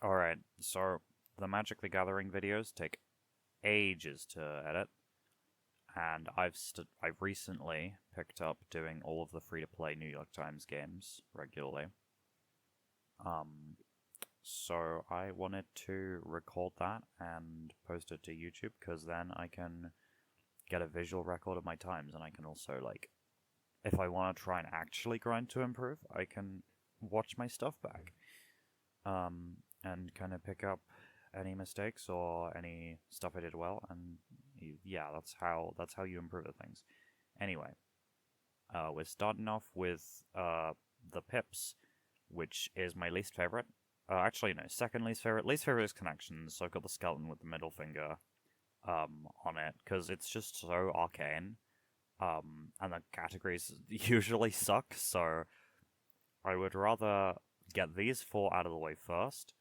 Alright, so the Magic the Gathering videos take ages to edit, and I've recently picked up doing all of the free-to-play New York Times games regularly. So I wanted to record that and post it to YouTube, because then I can get a visual record of my times, and I can also, like, if I want to try and actually grind to improve, I can watch my stuff back. And kind of pick up any mistakes or any stuff I did well, and yeah, that's how you improve the things. Anyway, we're starting off with the pips, which is my least favorite. Actually, no, second least favorite. Least favorite is connections. So I've got the skeleton with the middle finger on it because it's just so arcane. And the categories usually suck. So I would rather get these four out of the way first.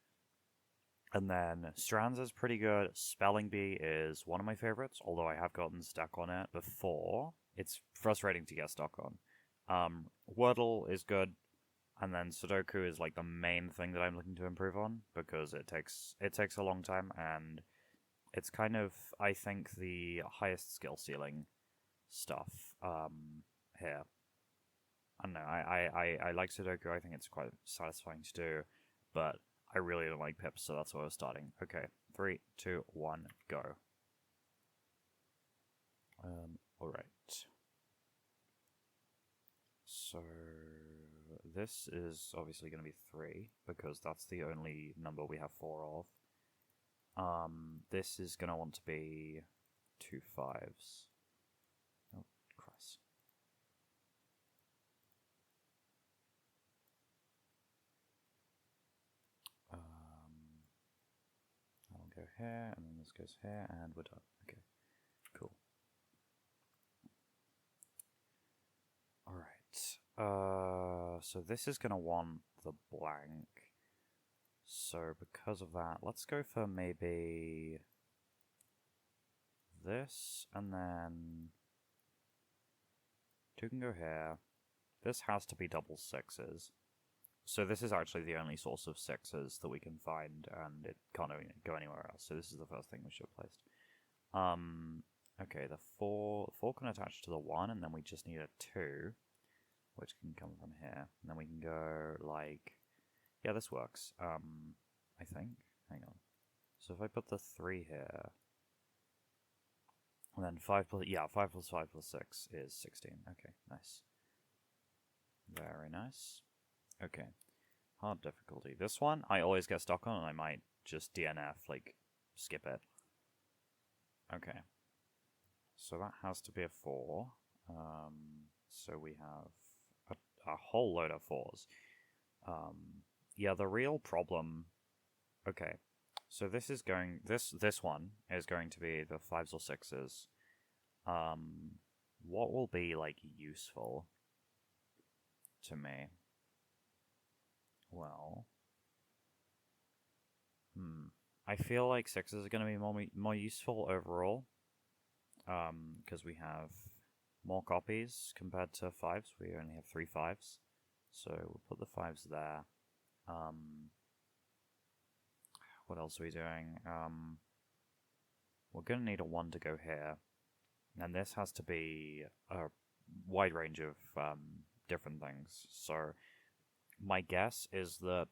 And then Strands is pretty good. Spelling Bee is one of my favorites, although I have gotten stuck on it before. It's frustrating to get stuck on. Wordle is good, and then Sudoku is like the main thing that I'm looking to improve on because it takes a long time, and it's kind of, I think, the highest skill ceiling stuff here. I don't know. I like Sudoku. I think it's quite satisfying to do, but I really don't like pips, so that's why I was starting. Okay, 3, 2, 1, go. Alright. So this is obviously going to be 3, because that's the only number we have 4 of. This is going to want to be 2 5s. Oh, Christ. That'll go here, and then this goes here, and we're done. Okay, cool. Alright, so this is going to want the blank. So because of that, let's go for maybe this, and then 2 can go here. This has to be double 6s. So this is actually the only source of 6s that we can find, and it can't go anywhere else. So this is the first thing we should have placed. Okay, the 4 can attach to the 1, and then we just need a 2, which can come from here. And then we can go like, yeah, this works. I think. Hang on. So if I put the 3 here, and then 5 plus 5 plus 6 is 16. Okay, nice. Very nice. Okay. Hard difficulty. This one I always get stuck on, and I might just DNF, like, skip it. Okay. So that has to be a 4. So we have a whole load of 4s. Yeah, the real problem... Okay. So this is going... This one is going to be the 5s or 6s. What will be, like, useful to me? Well... I feel like 6s are going to be more useful overall. Because we have more copies compared to 5s. We only have 3 5s. So we'll put the 5s there. What else are we doing? We're going to need a 1 to go here. And this has to be a wide range of different things. So my guess is that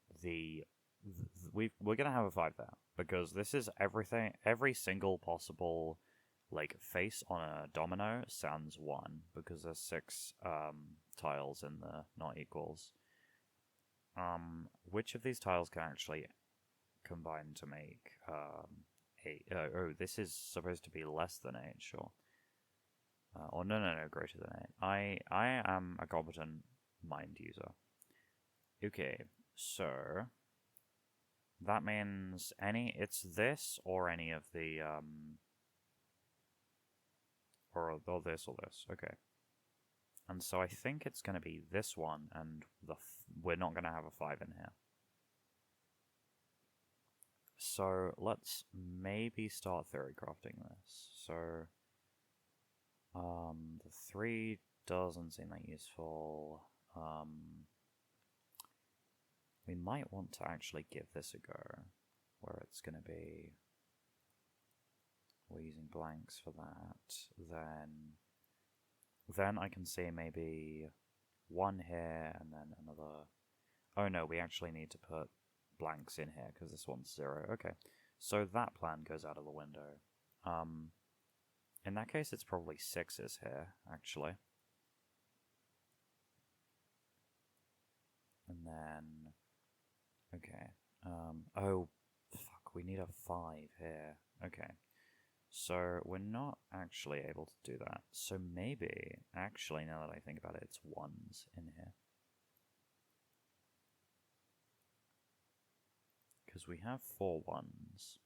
we're going to have a 5 there. Because this is everything, every single possible like face on a domino sans 1, because there's 6 tiles in the not equals. Which of these tiles can actually combine to make 8? Oh, this is supposed to be less than 8, sure. Or no, greater than 8. I am a competent mind user. Okay, so that means it's this or any of the or this or this. Okay. And so I think it's going to be this one, and we're not going to have a 5 in here. So let's maybe start theory crafting this. So the 3 doesn't seem that useful. we might want to actually give this a go, where it's going to be, we're using blanks for that, then I can see maybe one here and then another. Oh no, we actually need to put blanks in here because this one's 0. Okay, so that plan goes out of the window. In that case, it's probably 6s here, actually. And then, okay, oh, fuck, we need a 5 here. Okay, so we're not actually able to do that. So maybe, actually, now that I think about it, it's 1s in here. Because we have 4 1s.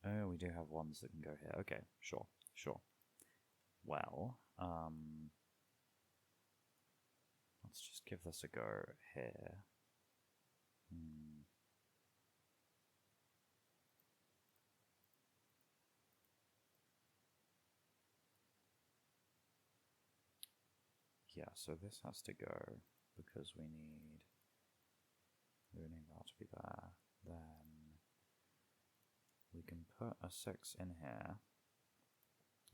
Oh, we do have 1s that can go here. Okay, sure. Well, let's just give this a go here. Yeah, so this has to go because we need that to be there. Then we can put a 6 in here.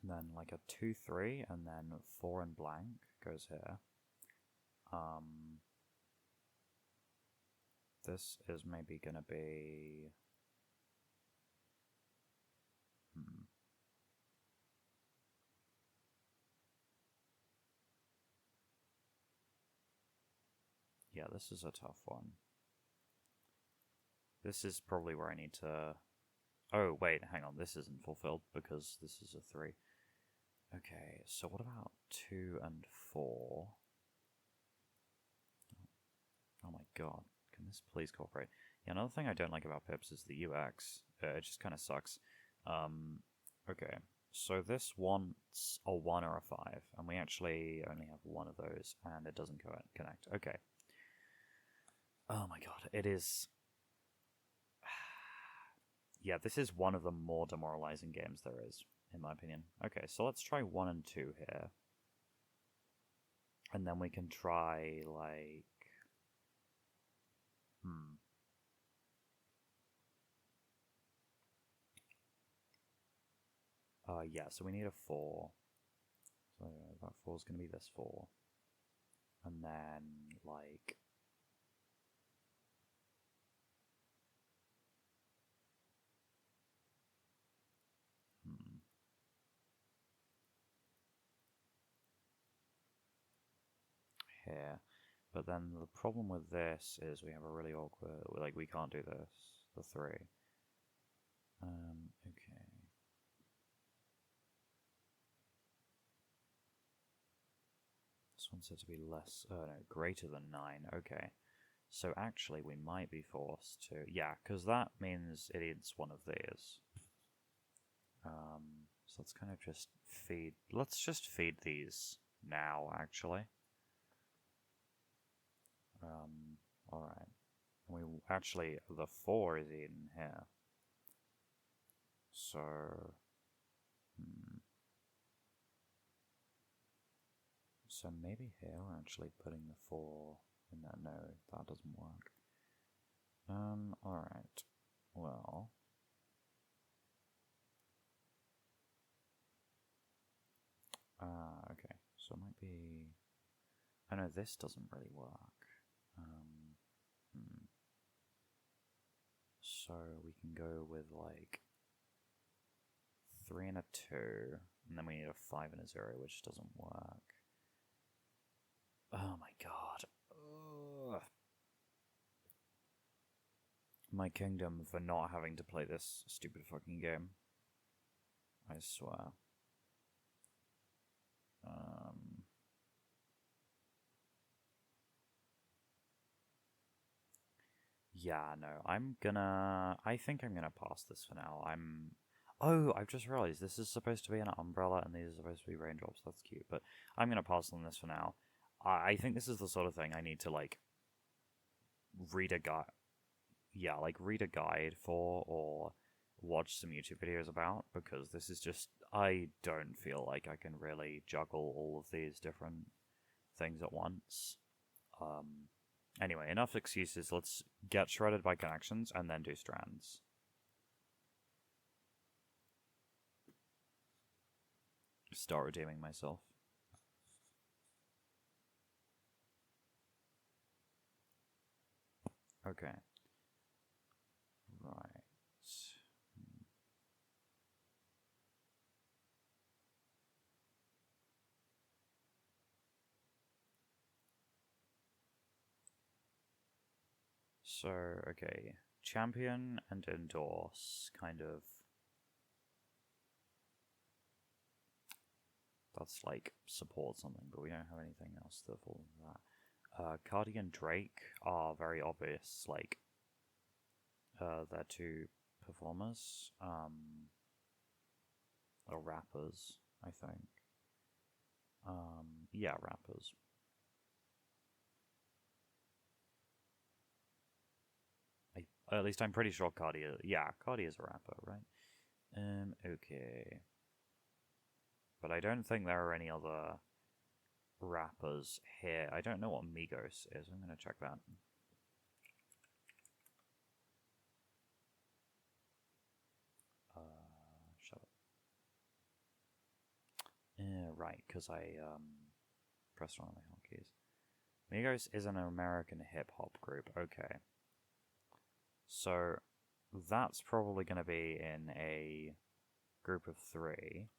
And then like a 2, 3, and then 4 and blank goes here. This is maybe going to be... Yeah, this is a tough one. This is probably where I need to... Oh, wait, hang on, this isn't fulfilled because this is a 3. Okay, so what about 2 and 4? Oh my god, can this please cooperate? Yeah, another thing I don't like about pips is the UX. It just kind of sucks. Okay, so this wants a 1 or a 5, and we actually only have one of those, and it doesn't connect. Okay. Oh my god, it is... Yeah, this is one of the more demoralizing games there is, in my opinion. Okay, so let's try 1 and 2 here. And then we can try, like... Yeah, so we need a 4. So that 4 is going to be this 4. And then, like... Here. But then the problem with this is we have a really awkward... Like, we can't do this. The 3. Okay. This one said to be less... Oh, no, greater than 9. Okay. So actually, we might be forced to... Yeah, because that means it is one of these. So let's kind of just feed... Let's just feed these now, actually. Alright. We actually... The 4 is eaten here. So... So maybe here we're actually putting the 4 in there. No, that doesn't work. Alright. Well... okay. So it might be... I know this doesn't really work. So we can go with like 3 and a 2, and then we need a 5 and a 0, which doesn't work. Oh my god. Ugh. My kingdom for not having to play this stupid fucking game. I swear. Yeah, no, I think I'm gonna pass this for now. Oh, I've just realized this is supposed to be an umbrella and these are supposed to be raindrops. That's cute, but I'm gonna pass on this for now. I think this is the sort of thing I need to, like, read a guide. Yeah, like, read a guide for or watch some YouTube videos about, because this is just... I don't feel like I can really juggle all of these different things at once. Anyway, enough excuses. Let's get shredded by connections and then do strands. Start redeeming myself. Okay. Right. So, okay. Champion and endorse, kind of. That's like support something, but we don't have anything else to fall into that. Cardi and Drake are very obvious, like, they're two performers, or rappers, I think. Yeah, rappers. At least I'm pretty sure Cardi is, yeah, Cardi is a rapper, right? Okay. But I don't think there are any other rappers here. I don't know what Migos is. I'm gonna check that. Shut up. Right, because I pressed one of my hotkeys. Migos is an American hip-hop group. Okay. So that's probably going to be in a group of 3.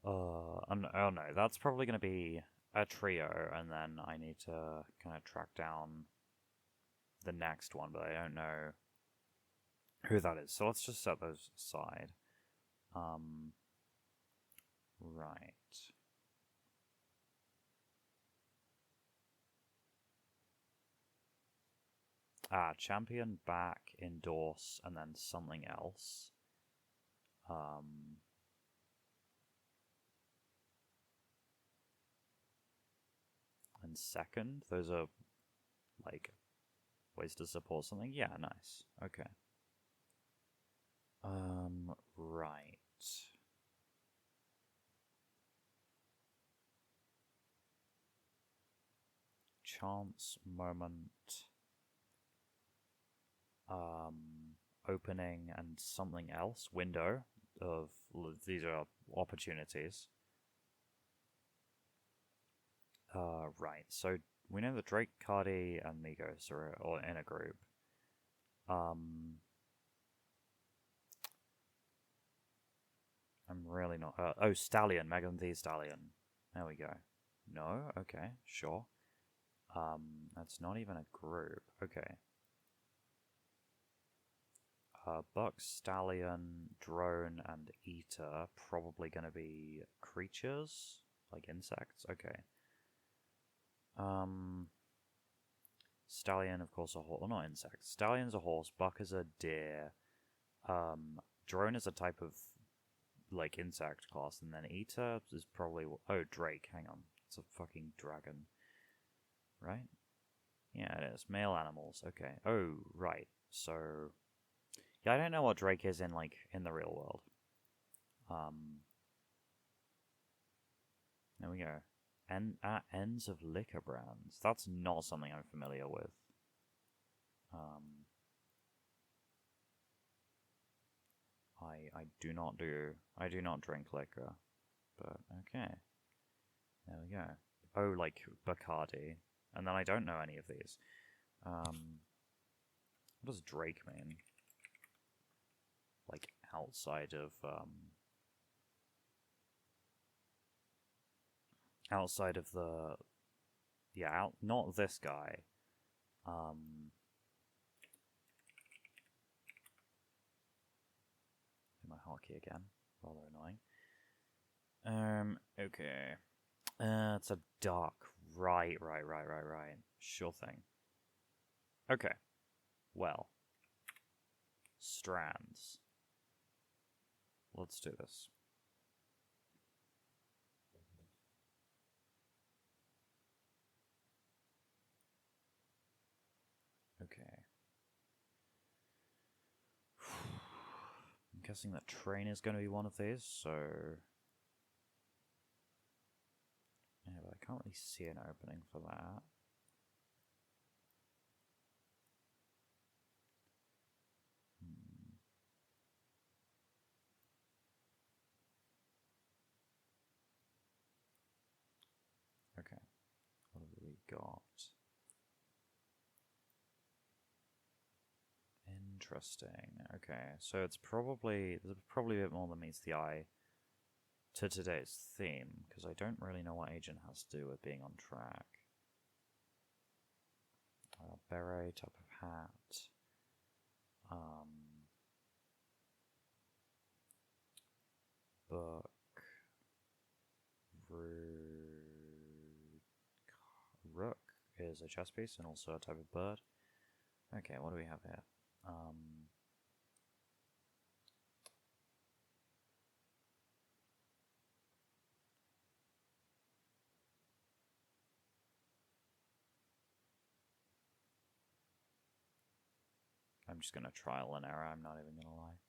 Oh no, that's probably going to be a trio, and then I need to kind of track down the next one, but I don't know who that is. So let's just set those aside. Right. Champion, back, endorse, and then something else. And second, those are like ways to support something. Yeah, nice. Okay. Right. Chance, moment, opening, and something else. Window of these are opportunities. Right. So we know that Drake, Cardi, and Migos are all in a group. I'm really not. Oh, Stallion, Megan Thee Stallion. There we go. No? Okay, sure. That's not even a group. Okay. Buck, Stallion, Drone, and Eater. Probably gonna be creatures? Like insects? Okay. Stallion, of course, a horse. Well, not insects. Stallion's a horse. Buck is a deer. Drone is a type of like insect class, and then Eater is probably Drake. Hang on, it's a fucking dragon, right? Yeah, it is male animals. Okay. Oh, right. So yeah, I don't know what Drake is in like in the real world. There we go. Ends of liquor brands. That's not something I'm familiar with. I do not drink liquor, but okay. There we go. Oh, like Bacardi, and then I don't know any of these. What does Drake mean? Like outside of the not this guy. My hotkey again, rather annoying. Okay. It's a dark. Right. Sure thing. Okay. Well. Strands. Let's do this. Okay. I'm guessing that train is going to be one of these, so... Yeah, but I can't really see an opening for that. got? Interesting. Okay, so there's probably a bit more than meets the eye to today's theme, because I don't really know what agent has to do with being on track. Beret, type of hat. Book. Rook is a chess piece and also a type of bird. Okay, what do we have here? I'm just gonna trial and error, I'm not even gonna lie.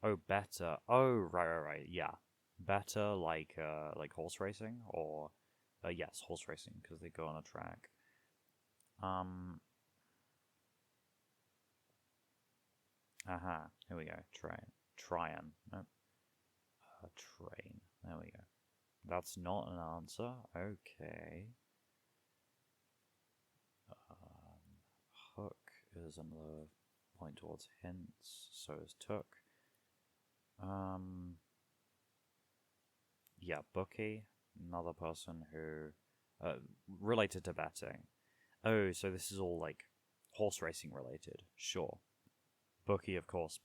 Oh, better. Oh, right, yeah. Better like horse racing, or yes, horse racing, because they go on a track. Aha, here we go. Tryon. Nope. Train. There we go. That's not an answer. Okay. Hook is another point towards hints. So is took. Yeah, bookie. Another person who related to betting. Oh, so this is all like horse racing related. Sure. Bookie, of course.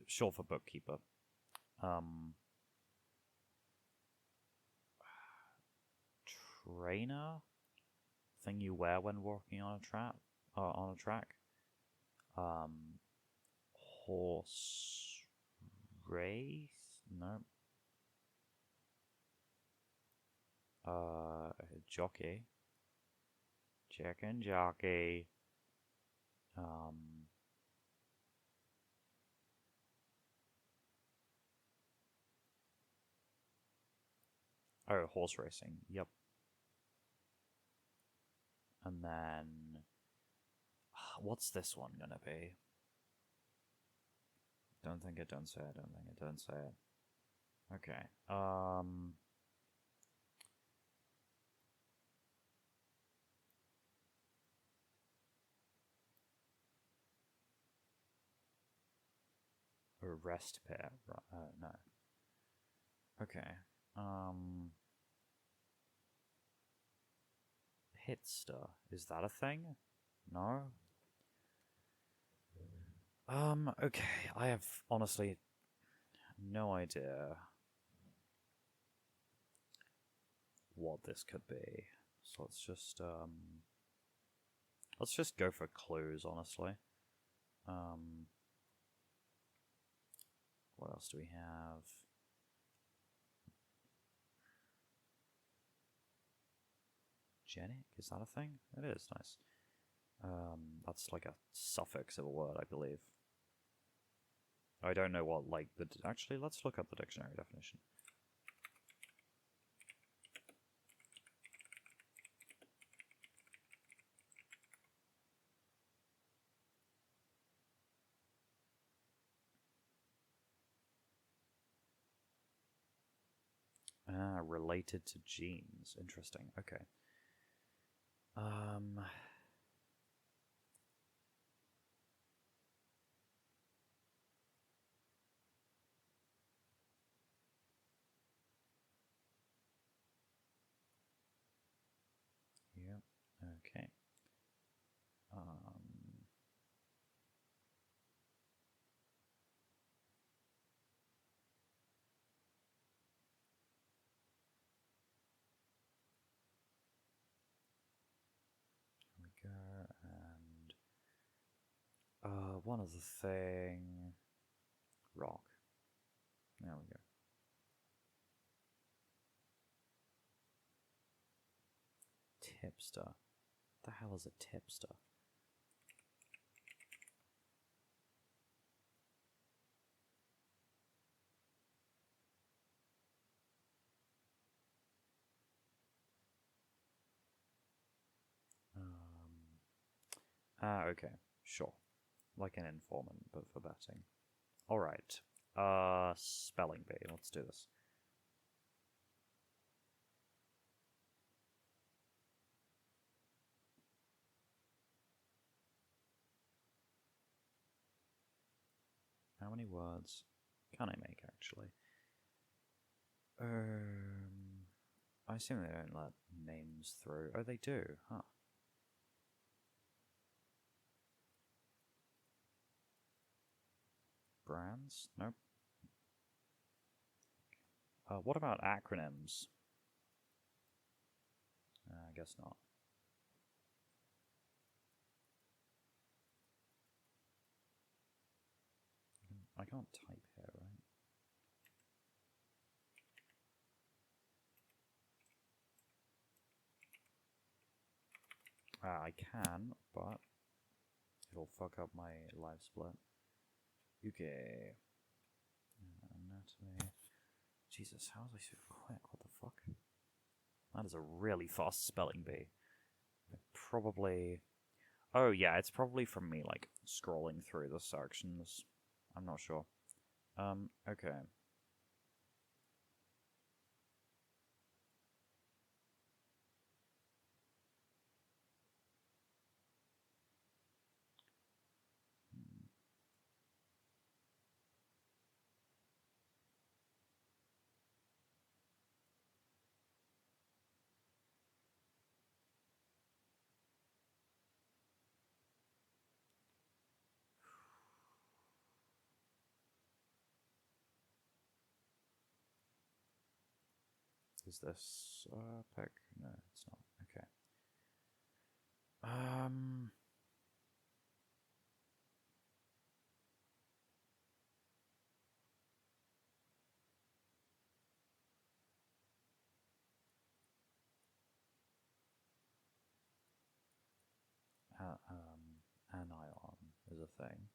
Short for bookkeeper. Trainer? Thing you wear when walking on a track. Horse race? No. Jockey. Chicken jockey. Oh, horse racing. Yep. And then, what's this one gonna be? Don't think it, don't say it, don't think it, don't say it. Okay, a rest pair, no. Okay, hitster, is that a thing? No? Okay, I have honestly no idea what this could be. So let's just go for clues, honestly. What else do we have? Genic, is that a thing? It is, nice. That's like a suffix of a word, I believe. I don't know what, like, actually, let's look up the dictionary definition. Related to genes. Interesting. Okay. Yep. Okay. Here we go, and one other thing. Rock. There we go. Tipster. What the hell is a tipster? Okay, sure. Like an informant, but for betting. Alright. Spelling bee, let's do this. many words can I make, actually? I assume they don't let names through. Oh, they do, huh? Brands? Nope. What about acronyms? I guess not. I can't type here, right? I can, but it'll fuck up my live split. Okay. Anatomy. Jesus, how was I so quick? What the fuck? That is a really fast spelling bee. Probably... Oh yeah, it's probably from me, like, scrolling through the sections. I'm not sure. Okay. Is this pick? No, it's not. Okay. Anion is a thing.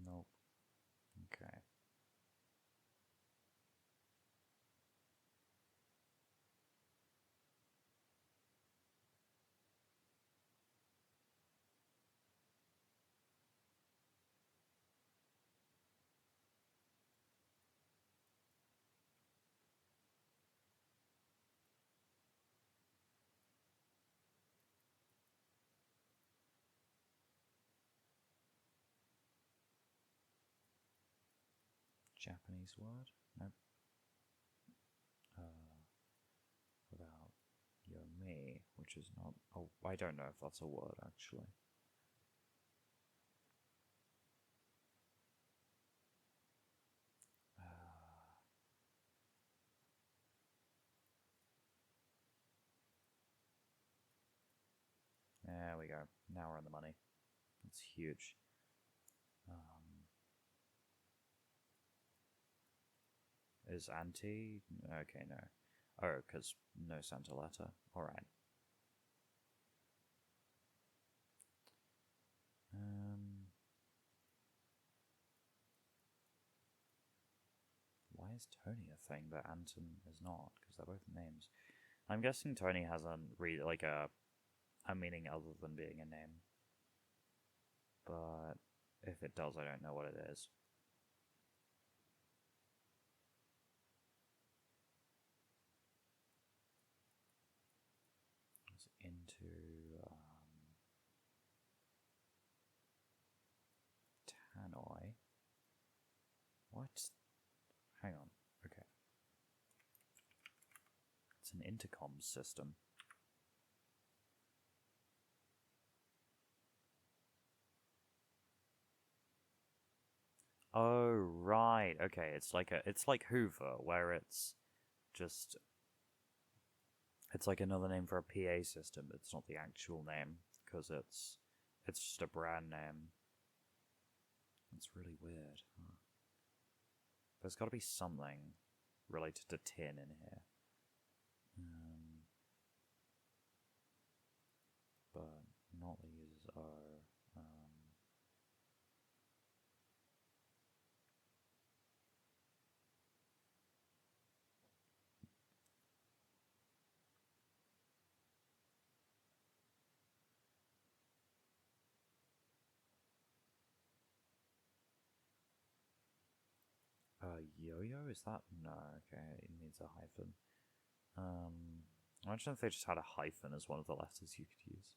Nope. Okay. Japanese word? Nope. Without yomi, which is not... Oh, I don't know if that's a word, actually. There we go. Now we're on the money. That's huge. Is anti? Okay, no. Oh, because no Santa letter. Alright. Why is Tony a thing, but Anton is not? Because they're both names. I'm guessing Tony has a meaning other than being a name. But if it does, I don't know what it is. It's into Tannoy. What? Hang on. Okay. It's an intercom system. Oh, right. Okay, it's like Hoover, where it's just... It's like another name for a PA system. It's not the actual name, because it's just a brand name. It's really weird. Huh? There's got to be something related to tin in here. But not the users are... Yo-yo? Is that? No, okay, it needs a hyphen. Imagine if they just had a hyphen as one of the letters you could use.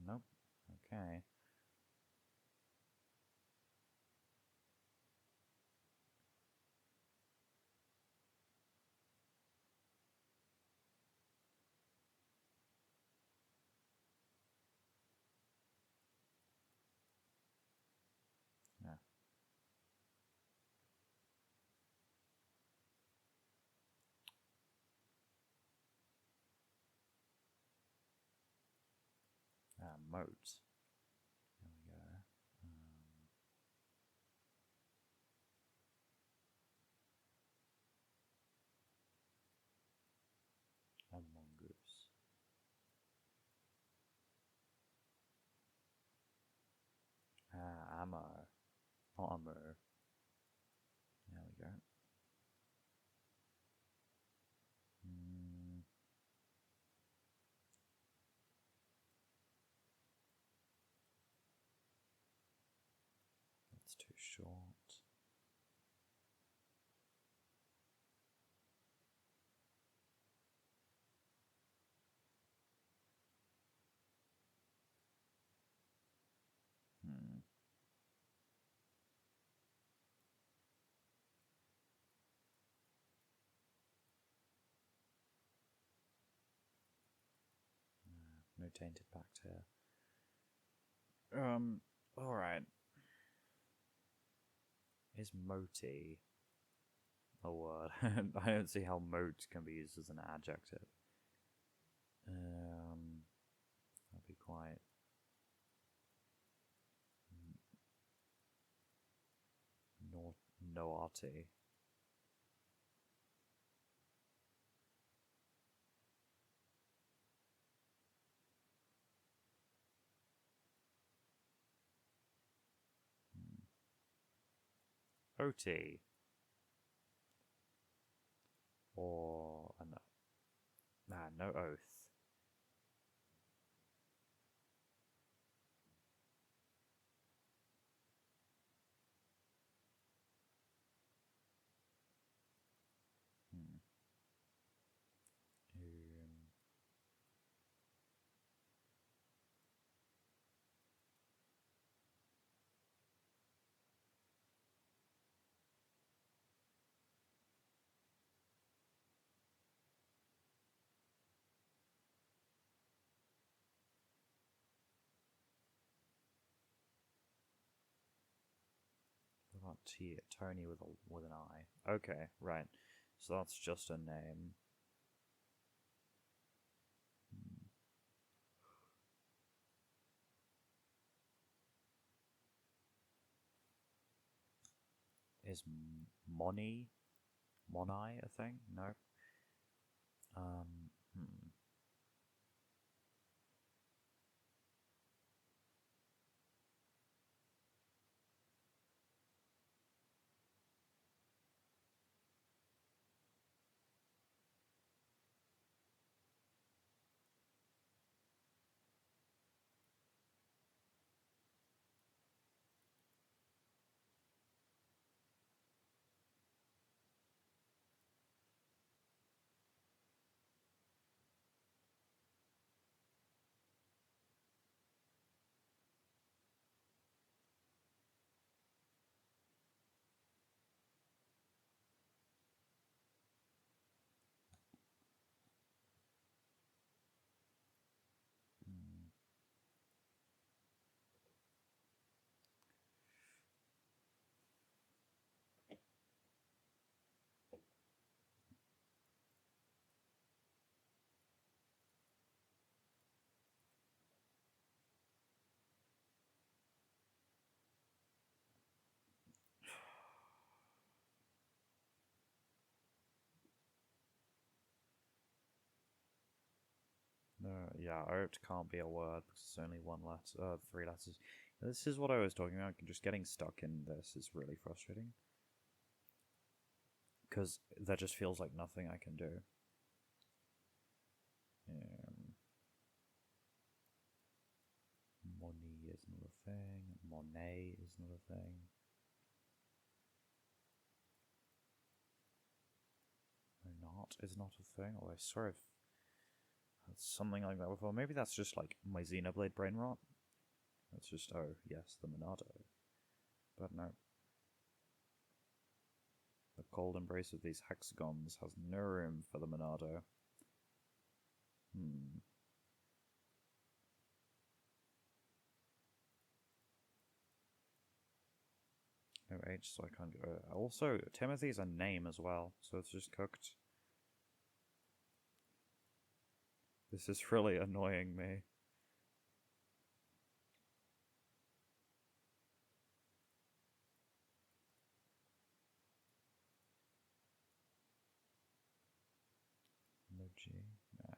Nope. Okay. Yeah. Modes. There we go. A mongoose. Ammo. Not ammo. There we go. That's too short. No tainted bacteria. Alright. Is moti a word? I don't see how moat can be used as an adjective. That'd be quite... Noati. OT. Or... no oath. What about Tony with an I? Okay, right. So that's just a name. Is Moni a thing? No. No, yeah, oat can't be a word because it's only one letter, 3 letters. This is what I was talking about. Just getting stuck in this is really frustrating. Because there just feels like nothing I can do. Money is another thing. Monet is not a thing. Not is not a thing. Although I swear I've had something like that before. Maybe that's just like my Xenoblade brain rot. It's just, oh yes, the Monado. But no. The cold embrace of these hexagons has no room for the Monado. No H, so I can't go. Also, Timothy is a name as well, so it's just cooked. This is really annoying me. No G? Nah.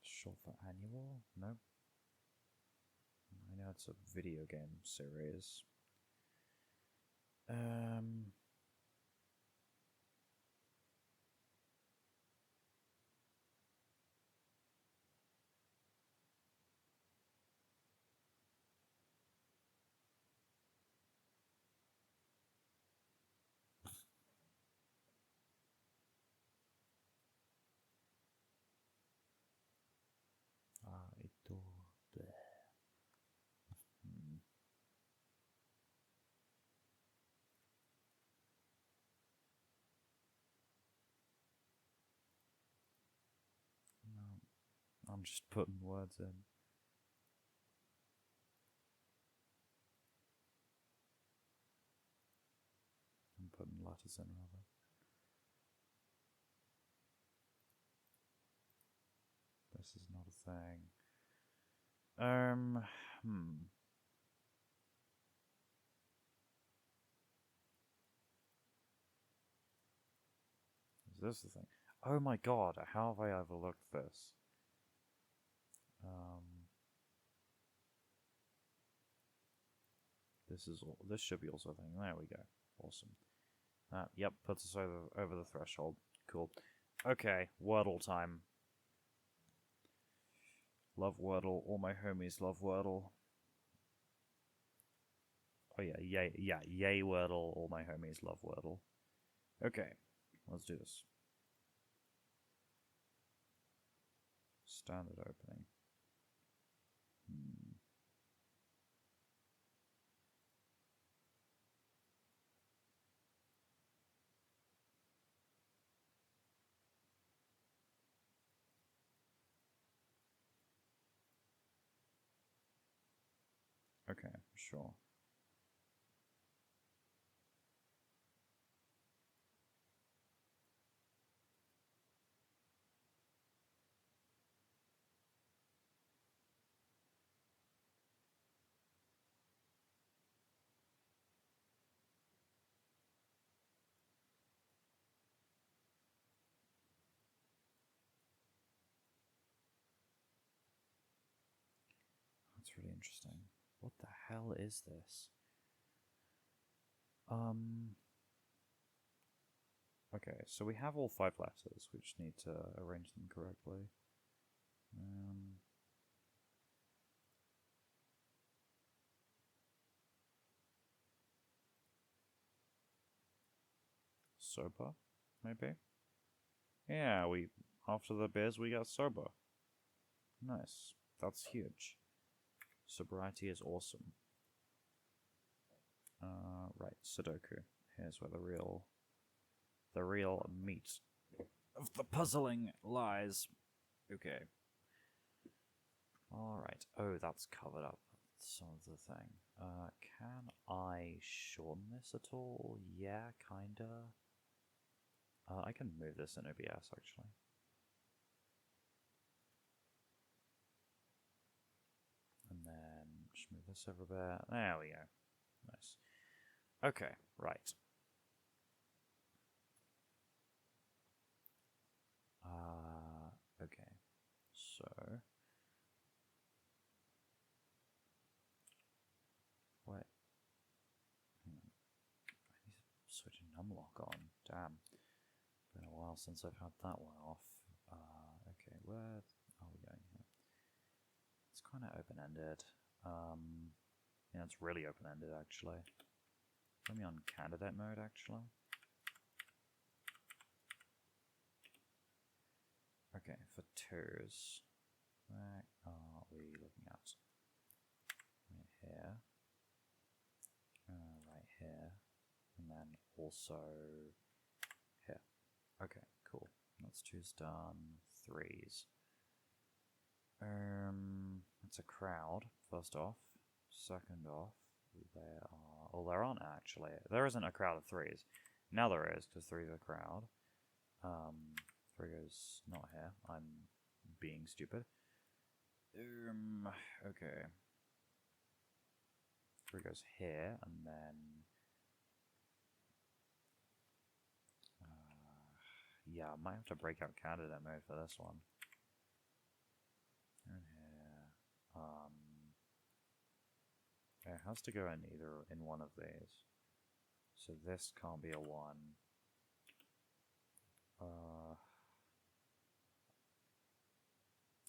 Short for annual? Nope. I know it's a video game series. Ito. No, I'm just putting words in. I'm putting letters in rather. This is not a thing. Is this the thing? Oh my god, how have I overlooked this? This should be also a thing. There we go. Awesome. Yep, puts us over the threshold. Cool. Okay, Wordle time. Love Wordle. All my homies love Wordle. Oh yeah, yay Wordle. All my homies love Wordle. Okay, let's do this. Standard opening. Okay, sure. That's really interesting. What the hell is this? Okay, so we have all 5 letters. We just need to arrange them correctly. Sober, maybe? Yeah, after the beers we got sober. Nice. That's huge. Sobriety is awesome. Right, Sudoku. Here's where the real meat of the puzzling lies. Okay. Alright. Oh, that's covered up some of the thing. Can I shorten this at all? Yeah, kinda. I can move this in OBS, actually. And then just move this over there. There we go. Nice. Okay, right. Okay. So what? numlock on. Damn. Been a while since I've had that one off. Okay, where are we going here? It's kind of open-ended. Yeah, it's really open-ended, actually. Let me on candidate mode, actually. Okay, for twos, where are we looking at? Right here. Right here. And then also here. Okay, cool. That's twos done. Threes. It's a crowd, first off. Second off, there are... Oh, there aren't actually. There isn't a crowd of threes. Now there is, because three's a crowd. Three goes not here. I'm being stupid. Okay. Three goes here, and then... yeah, I might have to break out candidate mode for this one. And here. It has to go in either in one of these. So this can't be a 1.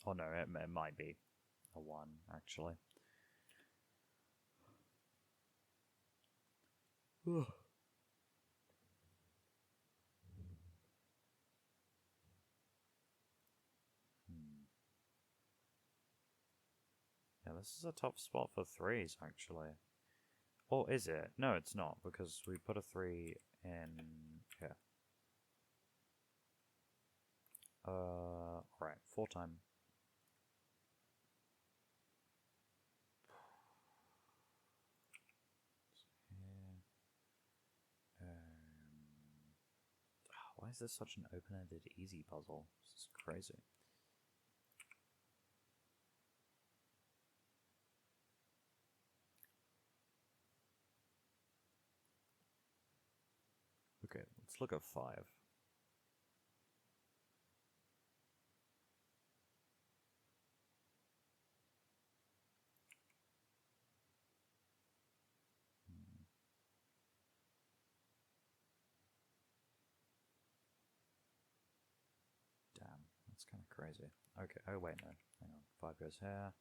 Oh no, it might be a 1, actually. Yeah, this is a tough spot for threes, actually. Or is it? No, it's not, because we put a 3 in here. Alright, 4 time. Why is this such an open-ended easy puzzle? This is crazy. Okay, let's look at 5. Damn, that's kind of crazy. Okay, oh wait, no, hang on. 5 goes here.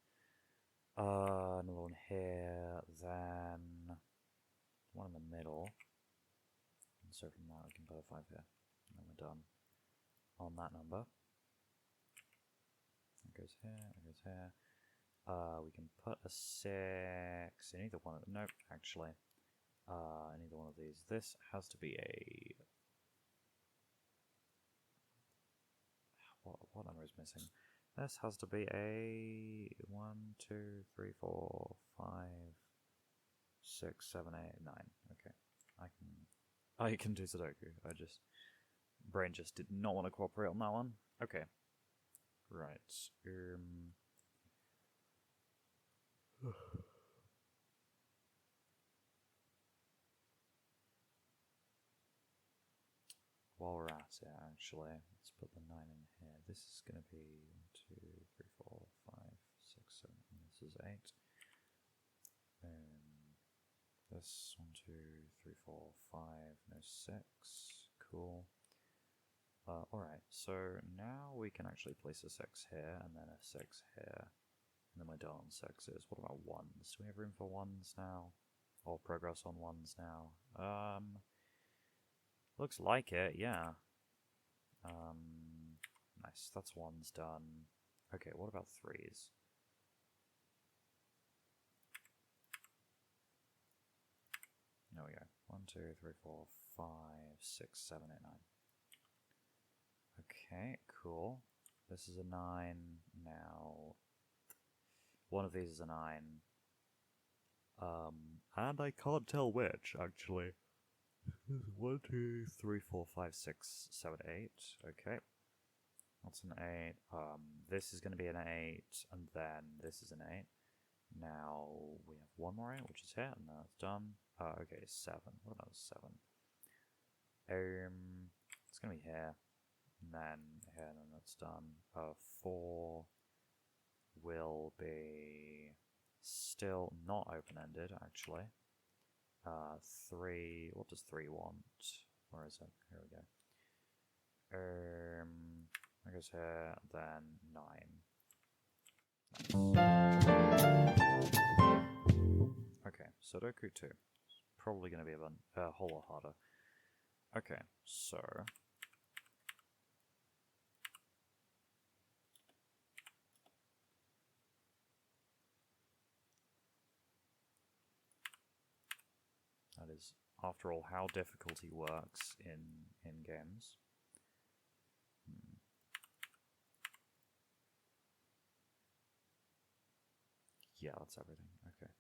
Another one here, then one in the middle. And so from that we can put a 5 here. And then we're done on that number. It goes here, it goes here. We can put a 6 in either one of them. Nope, actually. In either one of these. This has to be a... What number is missing? This has to be a 1, 2, 3, 4, 5, 6, 7, 8, 9. Okay. I can do Sudoku. Brain just did not want to cooperate on that one. Okay. Right. While we're at it, actually, let's put the 9 in here. This is going to be 1, 2, 3, 4, 5, 6, 7, and this is 8. This 1, 2, 3, 4, 5, no 6. Cool. Alright, so now we can actually place a 6 here, and then a 6 here. And then we're done on 6s. What about 1s? Do we have room for 1s now? Or progress on 1s now? Looks like it, yeah. Nice, that's 1's done. Okay, what about 3s? There we go. 1, 2, 3, 4, 5, 6, 7, 8, 9. Okay, cool. This is a 9 now. One of these is a 9. And I can't tell which, actually. 1, 2, 3, 4, 5, 6, 7, 8. Okay. That's an 8. This is going to be an 8, and then this is an 8. Now we have one more 8, which is here, and that's done. Okay, 7. What about 7? It's going to be here, and then here, and then that's done. 4 will be still not open-ended, actually. 3, what does 3 want? Where is it? Here we go. I guess here, then 9. Okay, Sudoku 2. Probably going to be a whole lot harder. Okay, so... that is, after all, how difficulty works in games. Yeah, that's everything. Okay.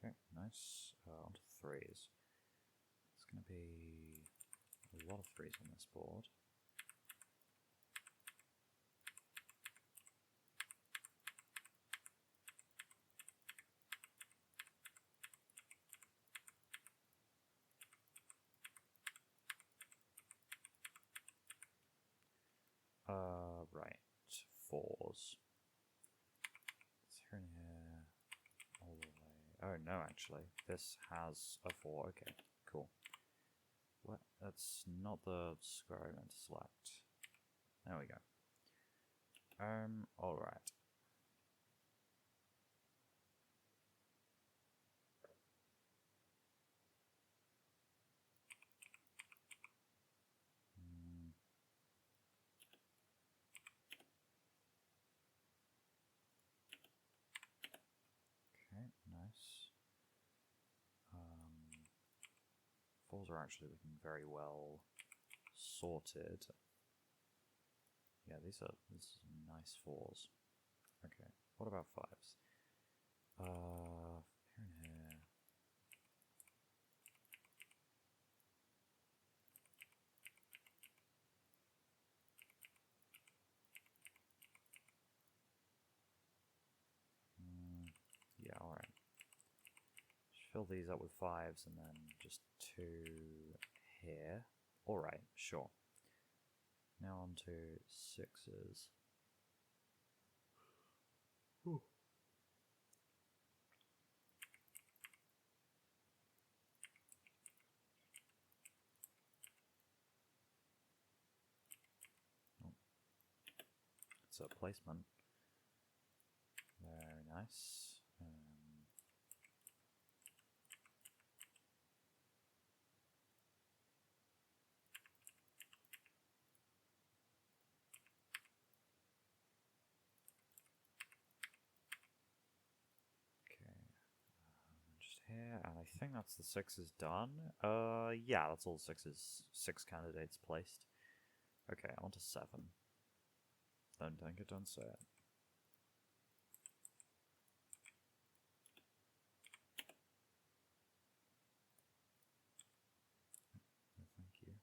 Okay, nice. On to 3s. It's going to be a lot of 3s on this board. Right. 4s. It's here and here. All the way. Oh, no, actually. This has a 4. Okay, cool. What? That's not the square I meant to select. There we go. Alright. Okay, nice. 4s are actually looking very well sorted. Yeah, these are nice 4s. Okay, what about 5s? Here and here. Yeah, alright. Fill these up with 5s and then just 2 here. Alright, sure. Now on to 6s. Ooh. Oh. It's a placement. Very nice. Here, and I think that's the 6s done. Yeah, that's all 6s. 6 candidates placed. Okay, on to 7. Don't get done say it. Oh, thank you.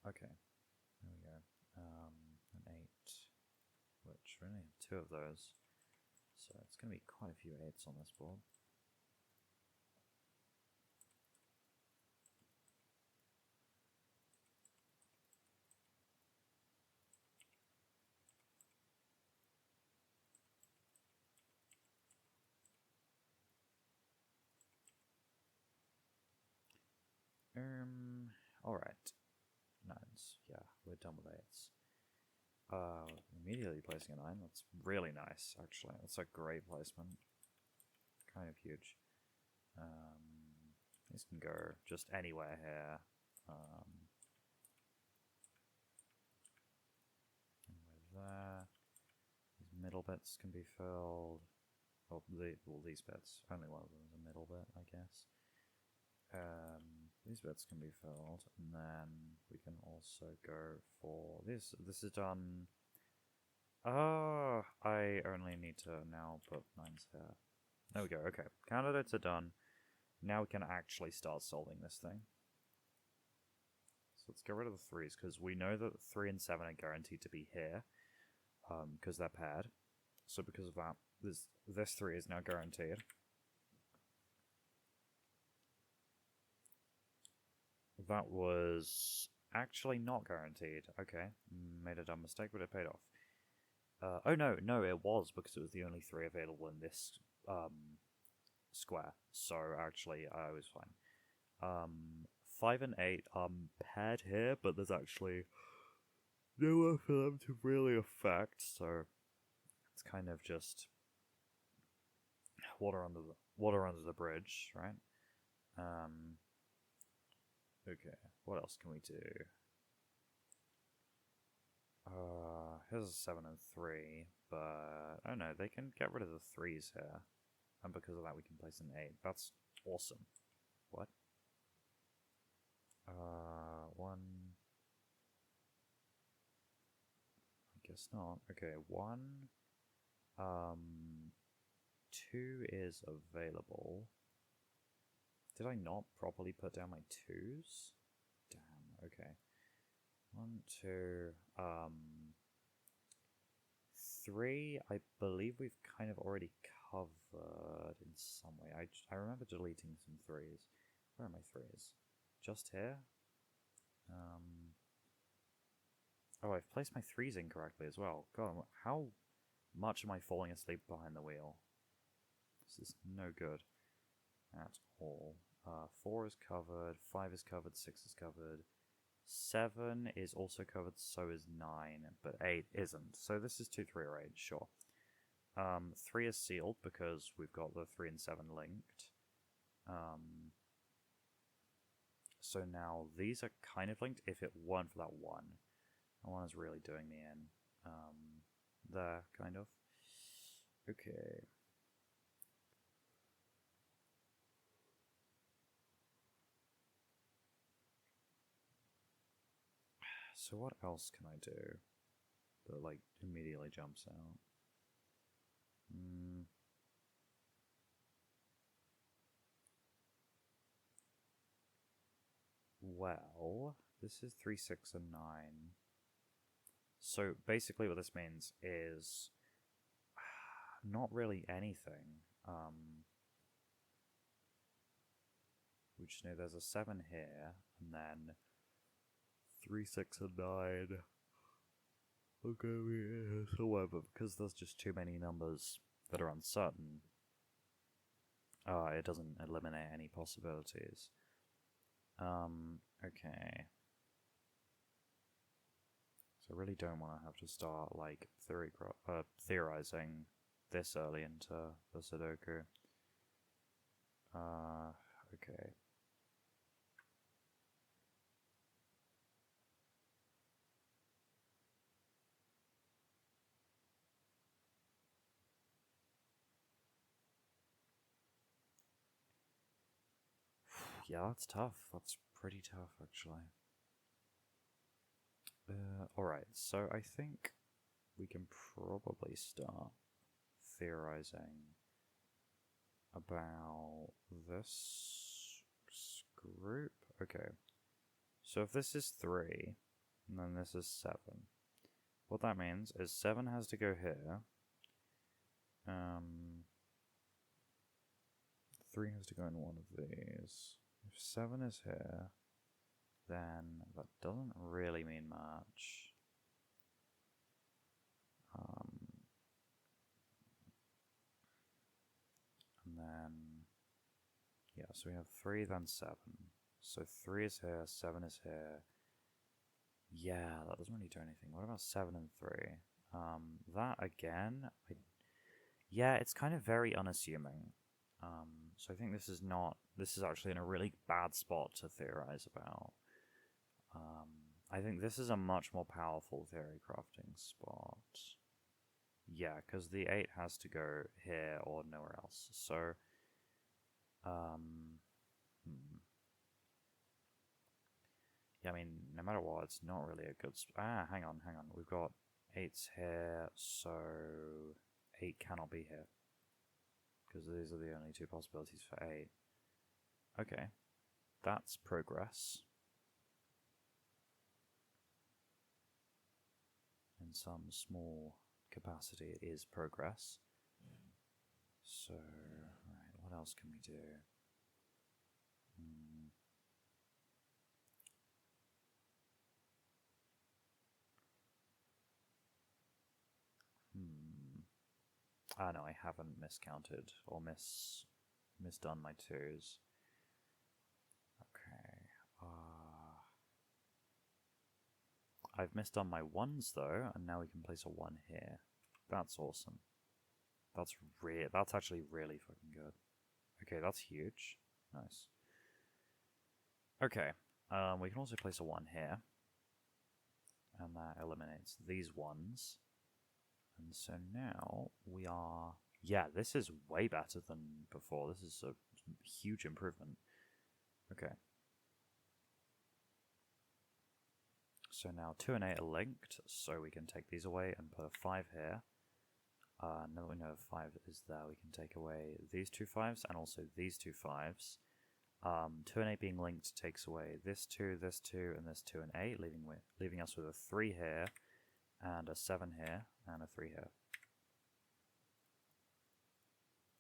Okay, there we go. An 8, which we only have 2 of those, so it's going to be quite a few 8s on this board. Alright. 9s. Yeah, we're done with 8s. Immediately placing a 9. That's really nice, actually. That's a great placement. Kind of huge. These can go just anywhere here. middle bits can be filled. Well, these bits. Only one of them is a middle bit, I guess. These bits can be filled, and then we can also go for this. This is done. Oh, I only need to now put 9s here. There we go. Okay, candidates are done. Now we can actually start solving this thing. So let's get rid of the 3s, because we know that 3 and 7 are guaranteed to be here, because they're paired. So because of that, this 3 is now guaranteed. That was actually not guaranteed. Okay, made a dumb mistake, but it paid off. Oh no, it was, because it was the only 3 available in this square. So actually, I was fine. 5 and 8 are paired here, but there's actually nowhere for them to really affect, so it's kind of just water under the bridge, right? Okay, what else can we do? Here's a 7 and 3, but oh no, they can get rid of the 3s here, and because of that we can place an 8. That's awesome. What? 1. I guess not. Okay, 1. 2 is available. Did I not properly put down my 2s? Damn, okay. 1, 2, 3, I believe we've kind of already covered in some way. I remember deleting some 3s. Where are my 3s? Just here? Oh, I've placed my 3s incorrectly as well. God, how much am I falling asleep behind the wheel? This is no good at all. 4 is covered, 5 is covered, 6 is covered, 7 is also covered, so is 9, but 8 isn't. So this is 2, 3, or 8, sure. 3 is sealed because we've got the 3 and 7 linked. So now these are kind of linked if it weren't for that 1. That 1 is really doing me in. There, kind of. Okay. So what else can I do that, like, immediately jumps out? Well, this is 3, 6, and 9. So basically what this means is not really anything. We just know there's a 7 here, and then 3, 6, and 9. Okay, however, because there's just too many numbers that are uncertain, it doesn't eliminate any possibilities. Okay. So I really don't want to have to start, like, theorizing this early into the Sudoku. Okay. Yeah, that's tough. That's pretty tough, actually. Alright, so I think we can probably start theorizing about this group. Okay, so if this is 3, and then this is 7, what that means is 7 has to go here. 3 has to go in one of these. If 7 is here, then that doesn't really mean much. And then, yeah, so we have 3, then 7. So 3 is here, 7 is here. Yeah, that doesn't really do anything. What about 7 and 3? That again, yeah, it's kind of very unassuming. So I think this is actually in a really bad spot to theorize about. I think this is a much more powerful theory crafting spot. Yeah, because the 8 has to go here or nowhere else. So, yeah, I mean, no matter what, it's not really a good... hang on. We've got 8s here, so 8 cannot be here. Because these are the only two possibilities for 8. Okay, that's progress. In some small capacity, it is progress. So, right, what else can we do? Ah, no, I haven't miscounted or misdone my 2s. Okay. I've misdone my 1s though, and now we can place a 1 here. That's awesome. That's actually really fucking good. Okay, that's huge. Nice. Okay. We can also place a 1 here. And that eliminates these 1s. And so now we are... Yeah, this is way better than before. This is a huge improvement. Okay. So now 2 and 8 are linked, so we can take these away and put a 5 here. Now that we know 5 is there, we can take away these 2 5s and also these 2 5s. 2 and 8 being linked takes away this 2, and this 2 and 8, leaving us with a 3 here, and a 7 here, and a 3 here.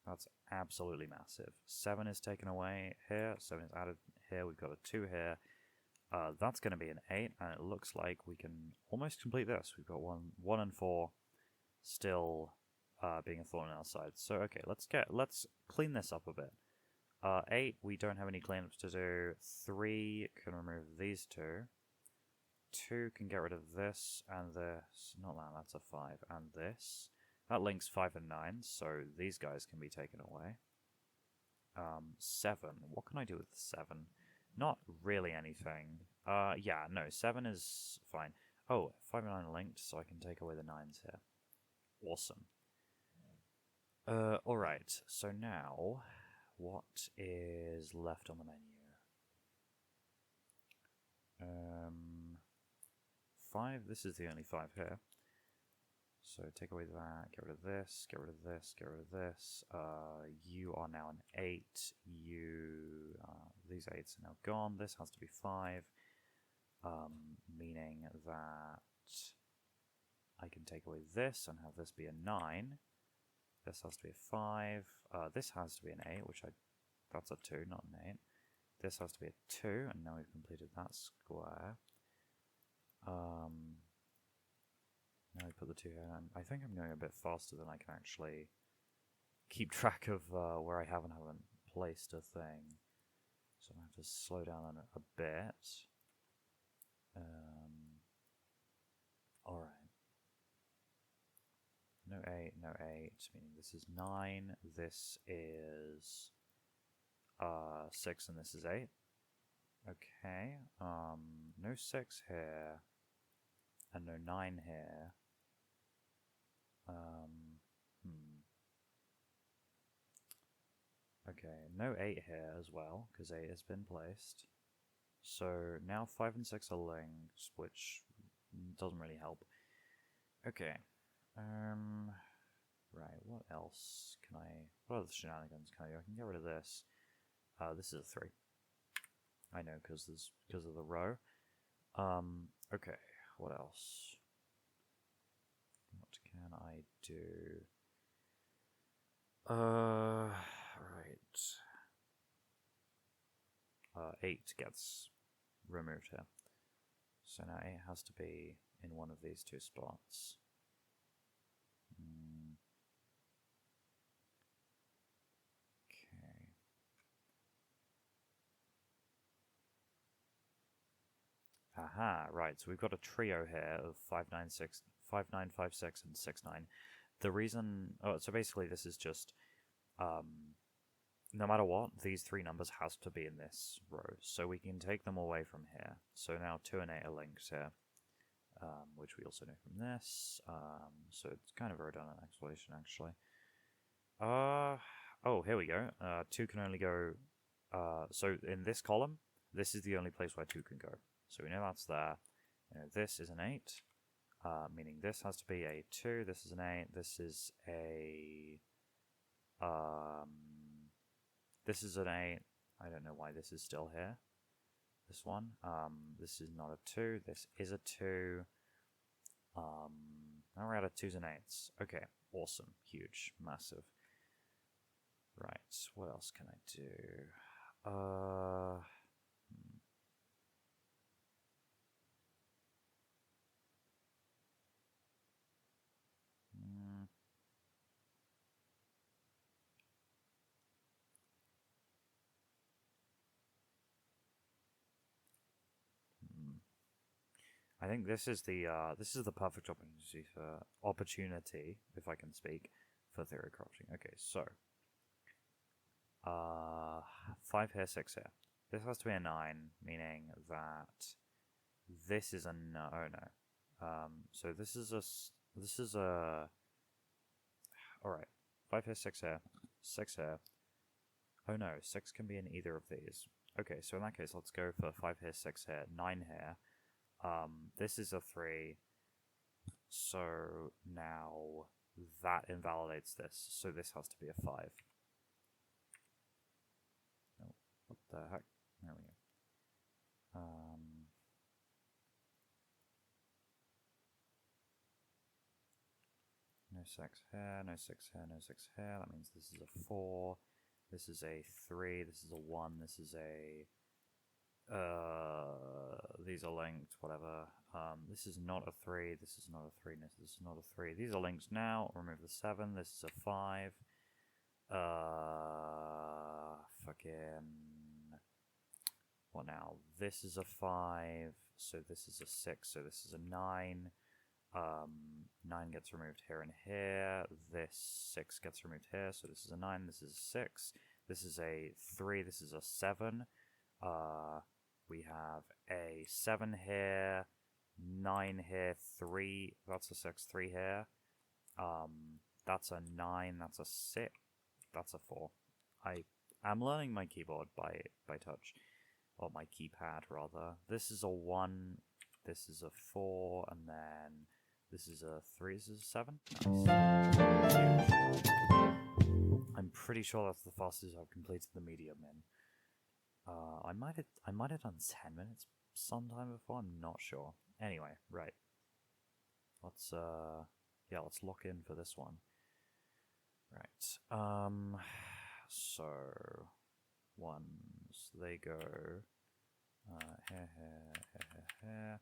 That's absolutely massive. 7 is taken away here, 7 is added here, we've got a 2 here. That's going to be an 8, and it looks like we can almost complete this. We've got 1 and 4 still being a thorn in our side. So okay, let's clean this up a bit. 8, we don't have any cleanups to do. 3 can remove these 2. 2 can get rid of this and this. Not that, that's a 5. And this. That links 5 and 9, so these guys can be taken away. 7. What can I do with 7? Not really anything. Yeah, no, 7 is fine. Oh, 5 and 9 are linked, so I can take away the 9s here. Awesome. Alright, so now, what is left on the menu? 5, this is the only 5 here. So take away that, get rid of this, get rid of this, get rid of this. You are now an 8. These 8s are now gone. This has to be 5, meaning that I can take away this and have this be a 9. This has to be a 5. This has to be an 8, that's a 2, not an 8. This has to be a 2, and now we've completed that square. Now we put the 2 here, and I think I'm going a bit faster than I can actually keep track of where I have and haven't placed a thing. So I'm going to have to slow down a bit. Alright. No 8, no 8, meaning this is 9, this is 6, and this is 8. Okay, no 6 here, and no 9 here. Okay, no 8 here as well, because 8 has been placed. So now 5 and 6 are linked, which doesn't really help. Okay. Right, what else can what other shenanigans can I do? I can get rid of this. This is a 3. I know, because of the row. Okay, what else? What can I do? Right. 8 gets removed here. So now 8 has to be in one of these 2 spots. Okay. Aha, right, so we've got a trio here of 5, 9, 6, 5, 9, 5, 6, and 6, 9. The reason... so basically this is just... no matter what, these 3 numbers has to be in this row, so we can take them away from here. So now 2 and 8 are linked here. which we also know from this. So it's kind of a redundant explanation, actually. Oh, here we go. 2 can only go... so in this column, this is the only place where 2 can go. So we know that's there. You know, this is an 8, meaning this has to be a 2, this is an 8, this is a... this is an 8. I don't know why this is still here. This one. This is not a 2, this is a 2. Now we're out of 2s and 8s. Okay, awesome, huge, massive. Right, what else can I do? I think this is the perfect opportunity, if I can speak, for theory crafting. Okay, so 5 here, 6 here. This has to be a 9, meaning that this is a no. Oh no. So this is a. All right, 5 here, 6 here, 6 here. Oh no, 6 can be in either of these. Okay, so in that case, let's go for 5 here, 6 here, 9 here. This is a 3, so now that invalidates this, so this has to be a 5. Oh, what the heck? There we go. No 6 here, no 6 here, no 6 here, that means this is a 4, this is a 3, this is a 1, this is a... these are linked, whatever. This is not a 3, this is not a 3, this is not a 3. These are linked now. Remove the 7, this is a 5. Fucking... What now? This is a 5, so this is a 6, so this is a 9. 9 gets removed here and here. This 6 gets removed here, so this is a 9, this is a 6. This is a 3, this is a 7. We have a 7 here, 9 here, 3, that's a 6, 3 here. That's a 9, that's a 6, that's a 4. I am learning my keyboard by touch, or my keypad rather. This is a 1, this is a 4, and then this is a 3, this is a 7. Nice. I'm pretty sure that's the fastest I've completed the medium in. I might have done 10 minutes sometime before, I'm not sure. Anyway, right. Let's lock in for this one. Right. So ones, they go here, here.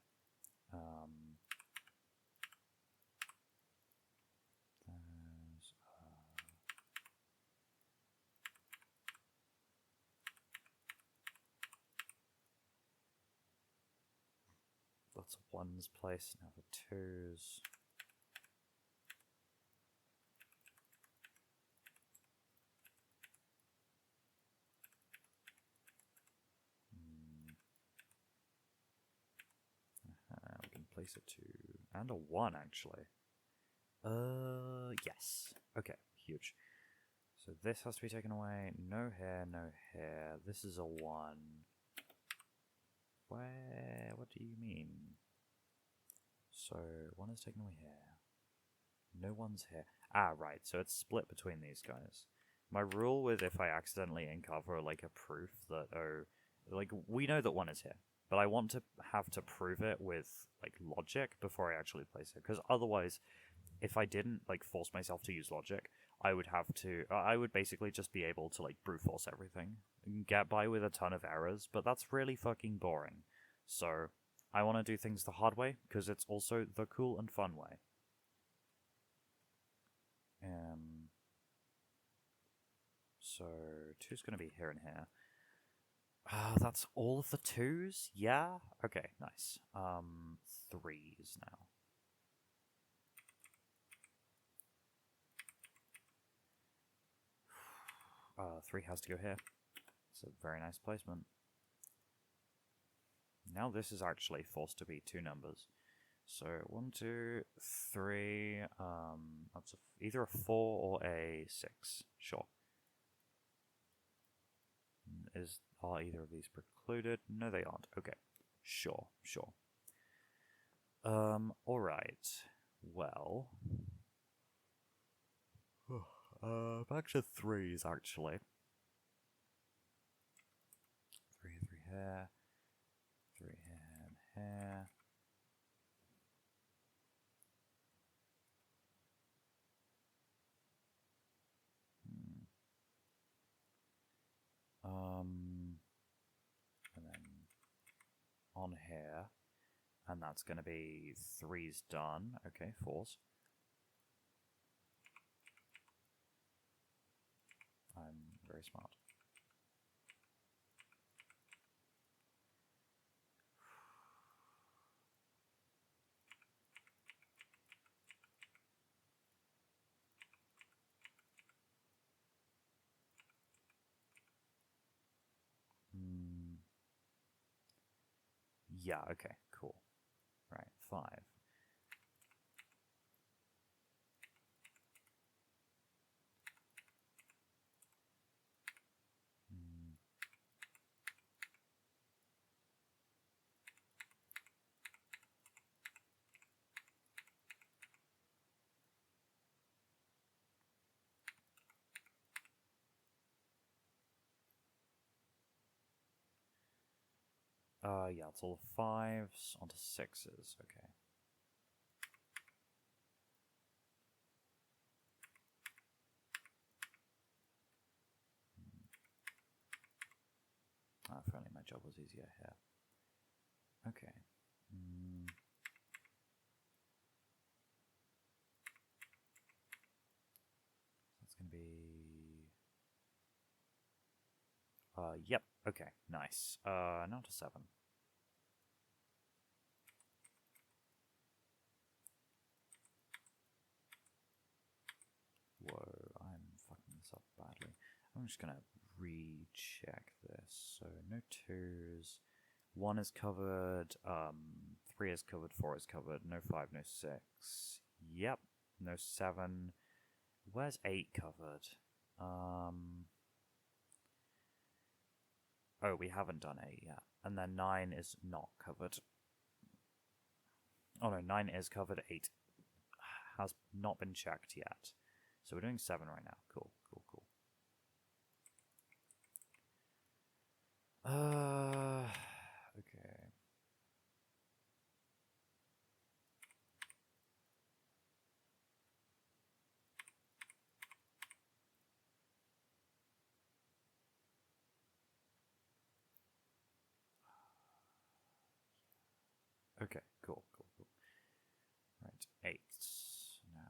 That's a 1's place, now for 2's. We can place a 2 and a 1 actually. Yes. Okay, huge. So this has to be taken away. No hair, no hair. This is a 1. Where? What do you mean? So 1 is taken away here. No 1's here. Ah, right. So it's split between these guys. My rule with if I accidentally uncover like a proof that like we know that 1 is here, but I want to have to prove it with like logic before I actually place it, because otherwise, if I didn't like force myself to use logic, I would basically just be able to like brute force everything and get by with a ton of errors, but that's really fucking boring. So I want to do things the hard way, because it's also the cool and fun way. So 2's going to be here and here. That's all of the 2's? Yeah? Okay, nice. 3's now. 3 has to go here. It's a very nice placement. Now this is actually forced to be 2 numbers. So 1, 2, 3. That's either a 4 or a 6. Sure. Are either of these precluded? No, they aren't. Okay. Sure. Alright. Well. Back to 3s, actually. 3 here. 3 here and here. And then on here, and that's going to be 3's done. Okay, 4's. I'm very smart. Yeah, okay, cool. Right, 5. Yeah, it's all 5s onto 6s, okay. If only my job was easier here. Okay. That's going to be... yep, okay, nice. Now to 7. Whoa, I'm fucking this up badly. I'm just gonna recheck this. So no 2s. 1 is covered, 3 is covered, 4 is covered, no 5, no 6. Yep, no 7. Where's 8 covered? Oh, we haven't done 8 yet. And then 9 is not covered. Oh no, 9 is covered, 8 has not been checked yet. So we're doing 7 right now. Cool. Okay. Okay, cool. Right, 8 now.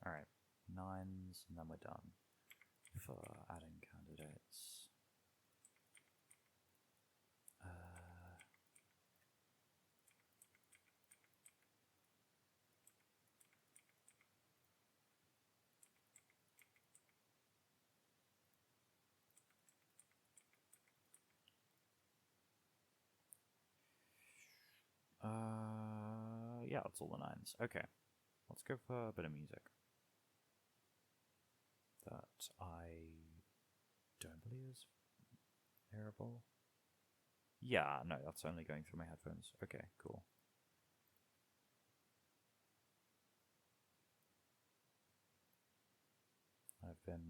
Alright, 9s, and then we're done for adding candidates. Yeah, it's all the 9s. Okay, let's go for a bit of music that I don't believe is hearable. Yeah, no, that's only going through my headphones. Okay, cool.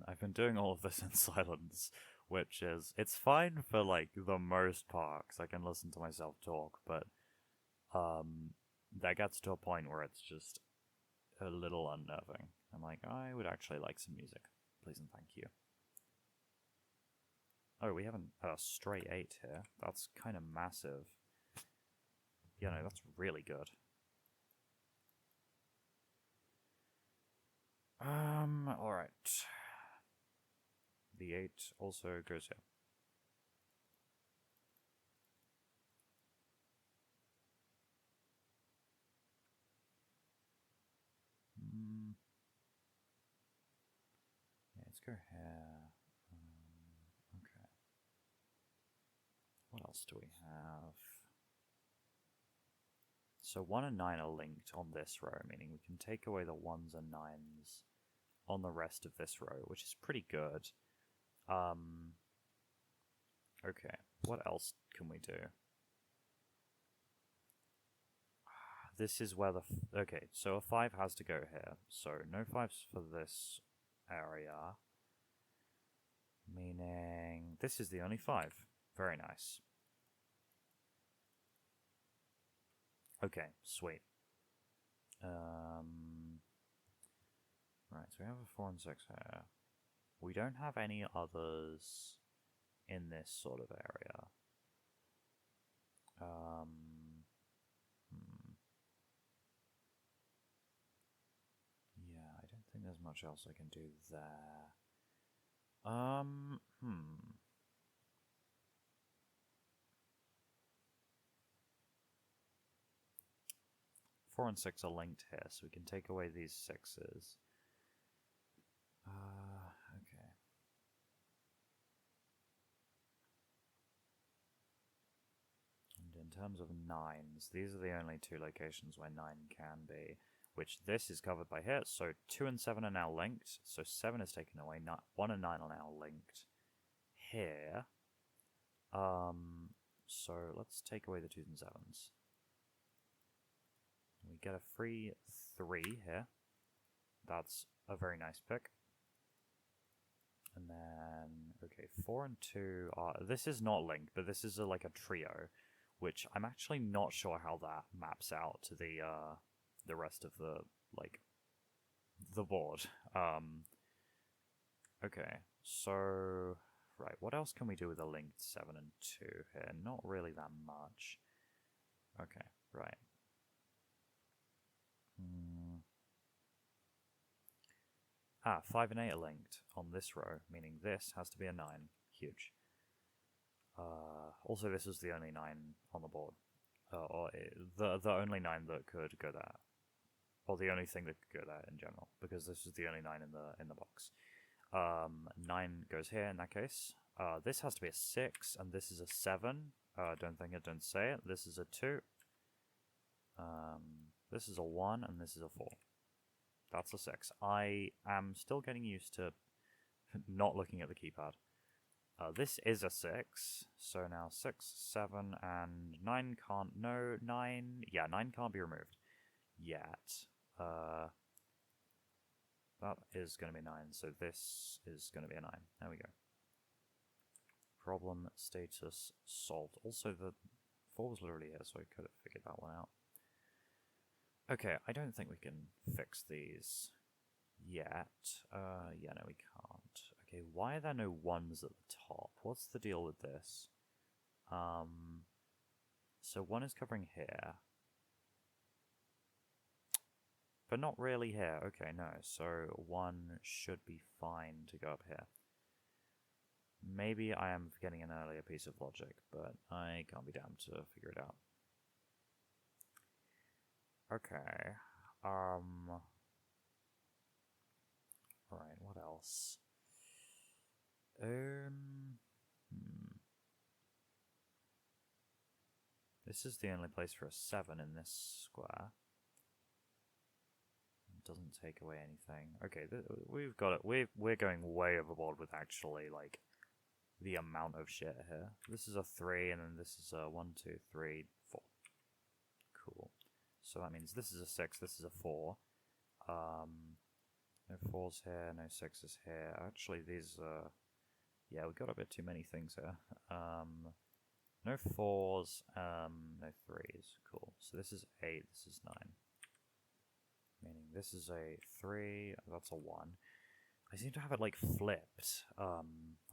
I've been doing all of this in silence, which is it's fine for like the most part, 'cause I can listen to myself talk, but that gets to a point where it's just a little unnerving. I'm like, I would actually like some music, please and thank you. Oh, we have a straight 8 here. That's kind of massive. you know, that's really good. Alright. The 8 also goes here. Yeah, let's go here. Okay. What else do we have? So 1 and 9 are linked on this row, meaning we can take away the 1s and 9s on the rest of this row, which is pretty good. Okay, what else can we do? This is where the... okay, so a 5 has to go here. So no 5s for this area. Meaning this is the only 5. Very nice. Okay, sweet. Right, so we have a 4 and 6 here. We don't have any others in this sort of area. Yeah, I don't think there's much else I can do there. 4 and 6 are linked here, so we can take away these 6s. Okay. And in terms of 9s, these are the only 2 locations where 9 can be, which this is covered by here. So 2 and 7 are now linked, so 7 is taken away, 1 and 9 are now linked here. So let's take away the 2s and 7s. We get a free 3 here. That's a very nice pick. And then, okay, 4 and 2 are... this is not linked, but this is like a trio, which I'm actually not sure how that maps out to the rest of the, like, the board. Okay, so... right, what else can we do with a linked 7 and 2 here? Not really that much. Okay, right. 5 and 8 are linked on this row, meaning this has to be a 9. Huge. Also, this is the only 9 on the board. Or the only 9 that could go there. Or the only thing that could go there in general, because this is the only 9 in the box. 9 goes here in that case. This has to be a 6, and this is a 7. Don't think it, don't say it. This is a 2. This is a 1, and this is a 4. That's a 6. I am still getting used to not looking at the keypad. This is a 6, so now 6, 7, and 9 can't... no, 9... yeah, 9 can't be removed yet. That is going to be 9, so this is going to be a 9. There we go. Problem status solved. Also, the 4 was literally here, so I could have figured that one out. Okay, I don't think we can fix these yet. Yeah, no, we can't. Okay, why are there no 1s at the top? What's the deal with this? So 1 is covering here. But not really here. Okay, no, so 1 should be fine to go up here. Maybe I am forgetting an earlier piece of logic, but I can't be damned to figure it out. Okay. Alright, what else? This is the only place for a 7 in this square. It doesn't take away anything. Okay, we've got it. We're going way overboard with actually, like, the amount of shit here. This is a 3, and then this is a 1, 2, 3, 4. Cool. So that means this is a 6, this is a 4. No 4s here, no 6s here. Actually, these yeah, we got a bit too many things here. No 4s, no 3s. Cool. So this is 8, this is 9. Meaning this is a 3, that's a 1. I seem to have it, like, flipped,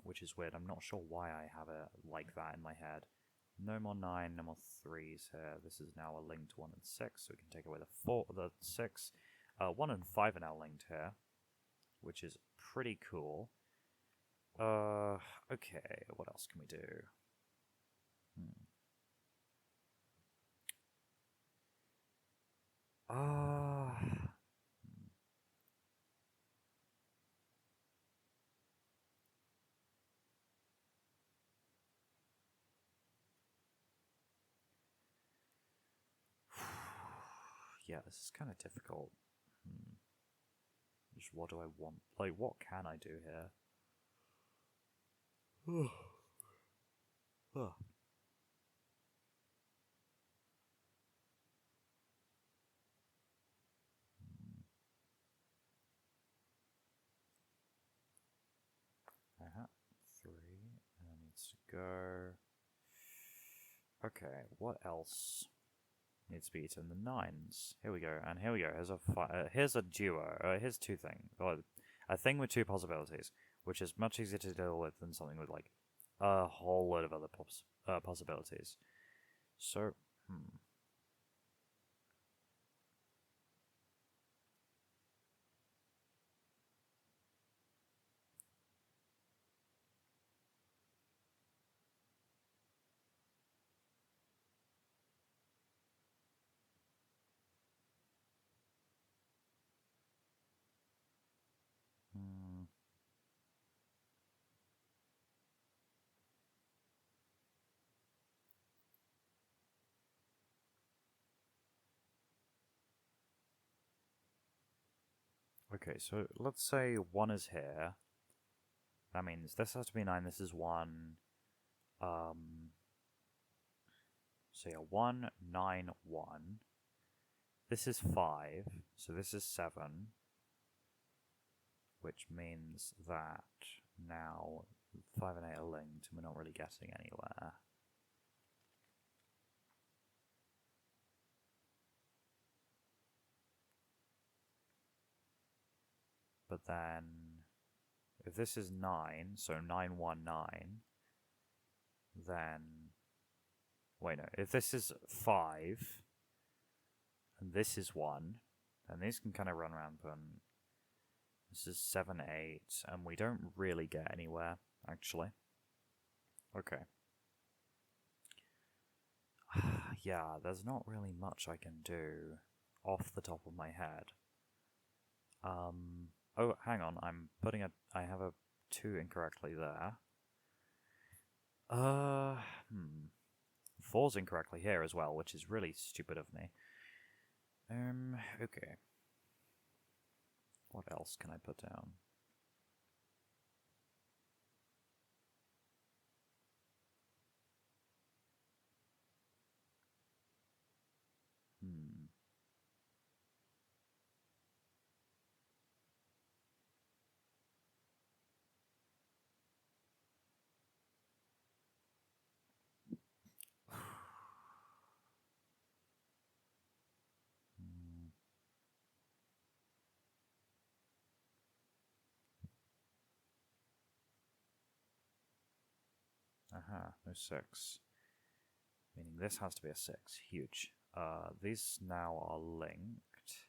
which is weird. I'm not sure why I have it like that in my head. No more 9, no more 3s here. This is now a linked 1 and 6, so we can take away the 6. 1 and 5 are now linked here, which is pretty cool. Okay, what else can we do? Yeah, this is kind of difficult. Just what do I want? Like, what can I do here? Three, and it needs to go. Okay, what else needs to be eaten? The 9s. Here we go, and here we go. Here's a duo. Here's two things. A thing with two possibilities, which is much easier to deal with than something with like a whole load of other possibilities. So, okay, so let's say 1 is here. That means this has to be 9, this is 1. So yeah, 1, 9, 1. This is 5, so this is 7. Which means that now 5 and 8 are linked and we're not really getting anywhere. But then, if this is 9, so 9, 1, 9, then, wait no, if this is 5, and this is 1, then these can kind of run rampant. This is 7, 8, and we don't really get anywhere, actually. Okay. Yeah, there's not really much I can do off the top of my head. Oh, hang on, I have a 2 incorrectly there. 4's incorrectly here as well, which is really stupid of me. Okay. What else can I put down? Aha, no 6. Meaning this has to be a 6. Huge. These now are linked.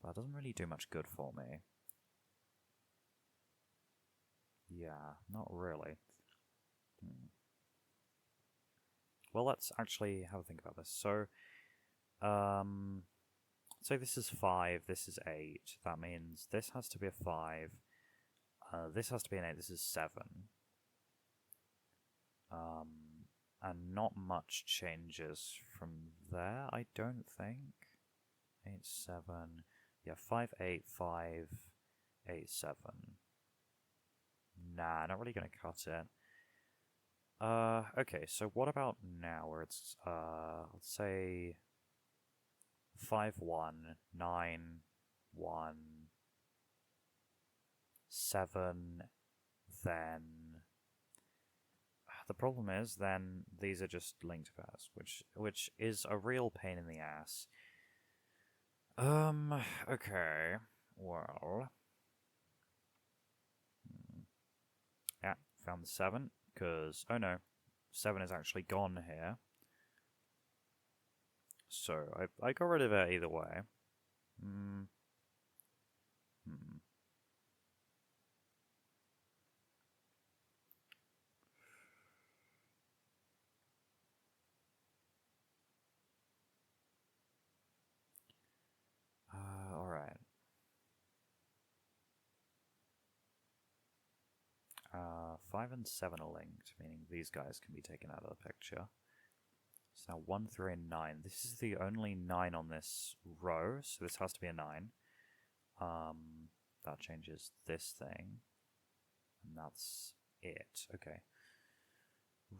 But that doesn't really do much good for me. Yeah, not really. Well, let's actually have a think about this. So, say this is 5, this is 8. That means this has to be a 5. This has to be an 8. This is 7. And not much changes from there, I don't think. 8, 7. Yeah, 5, 8, 5, 8, 7. Nah, not really gonna cut it. Okay, so what about now, where it's, let's say 5, 1, 9, 1, 7, then... The problem is, then, these are just linked pairs, which is a real pain in the ass. Okay, well... Yeah, found the 7, because... Oh no, 7 is actually gone here. So I got rid of it either way. Alright. 5 and 7 are linked, meaning these guys can be taken out of the picture. So now 1, 3, and 9. This is the only 9 on this row, so this has to be a 9. That changes this thing. And that's it. Okay.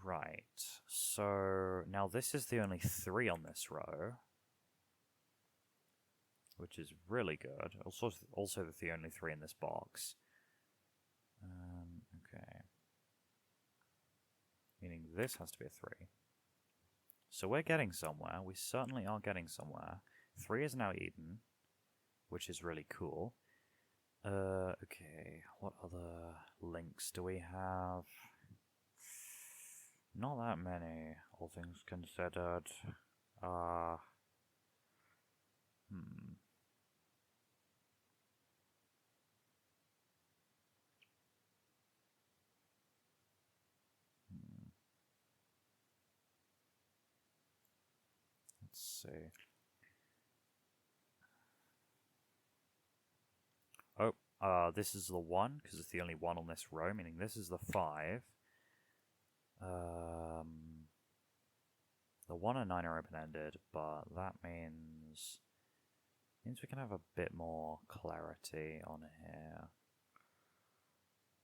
Right. So now this is the only 3 on this row, which is really good. Also the only 3 in this box. Okay. Meaning this has to be a 3. So we're getting somewhere. We certainly are getting somewhere. 3 is now eaten, which is really cool. Okay, what other links do we have? Not that many, all things considered. Let's see. Oh, this is the 1, because it's the only 1 on this row, meaning this is the 5. The 1 and 9 are open-ended, but that means we can have a bit more clarity on here.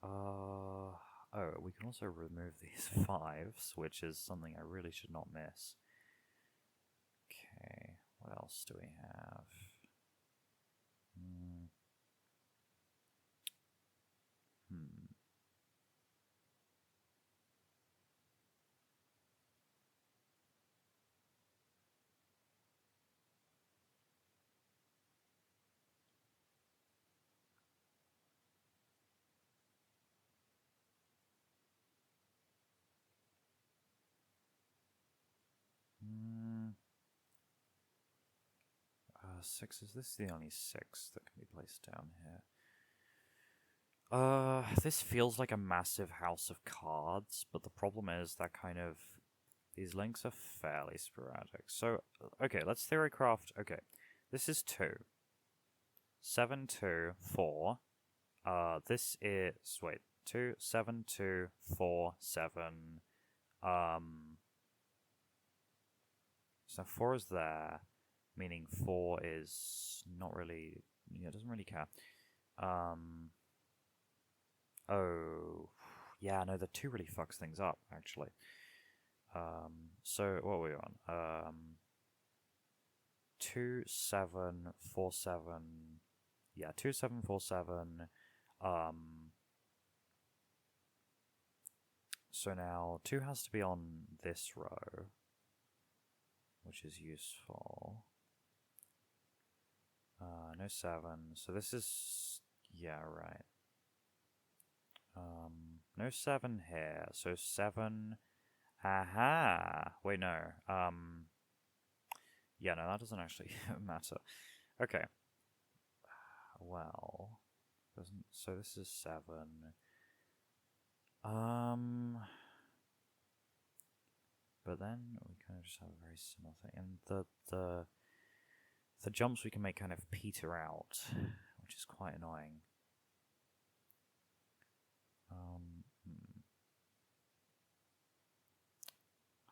Oh, we can also remove these 5s, which is something I really should not miss. Okay, what else do we have? Sixes. This is the only 6 that can be placed down here. This feels like a massive house of cards, but the problem is that these links are fairly sporadic. So, okay, let's theorycraft. Okay, this is 2. 7, 2, 4. This is, wait, 2, 7, 2, 4, 7. So 4 is there. Meaning 4 is not really, it doesn't really care. Oh, yeah, no, the 2 really fucks things up, actually. So, what are we on? 2, 7, 4, 7. Yeah, 2, 7, 4, 7. So now 2 has to be on this row, which is useful. No 7. So this is, yeah, right. No 7 here. So 7. Aha! Wait, no. Yeah, no, that doesn't actually matter. Okay. Well, doesn't. So this is 7. But then we kind of just have a very similar thing, and the jumps we can make kind of peter out, which is quite annoying.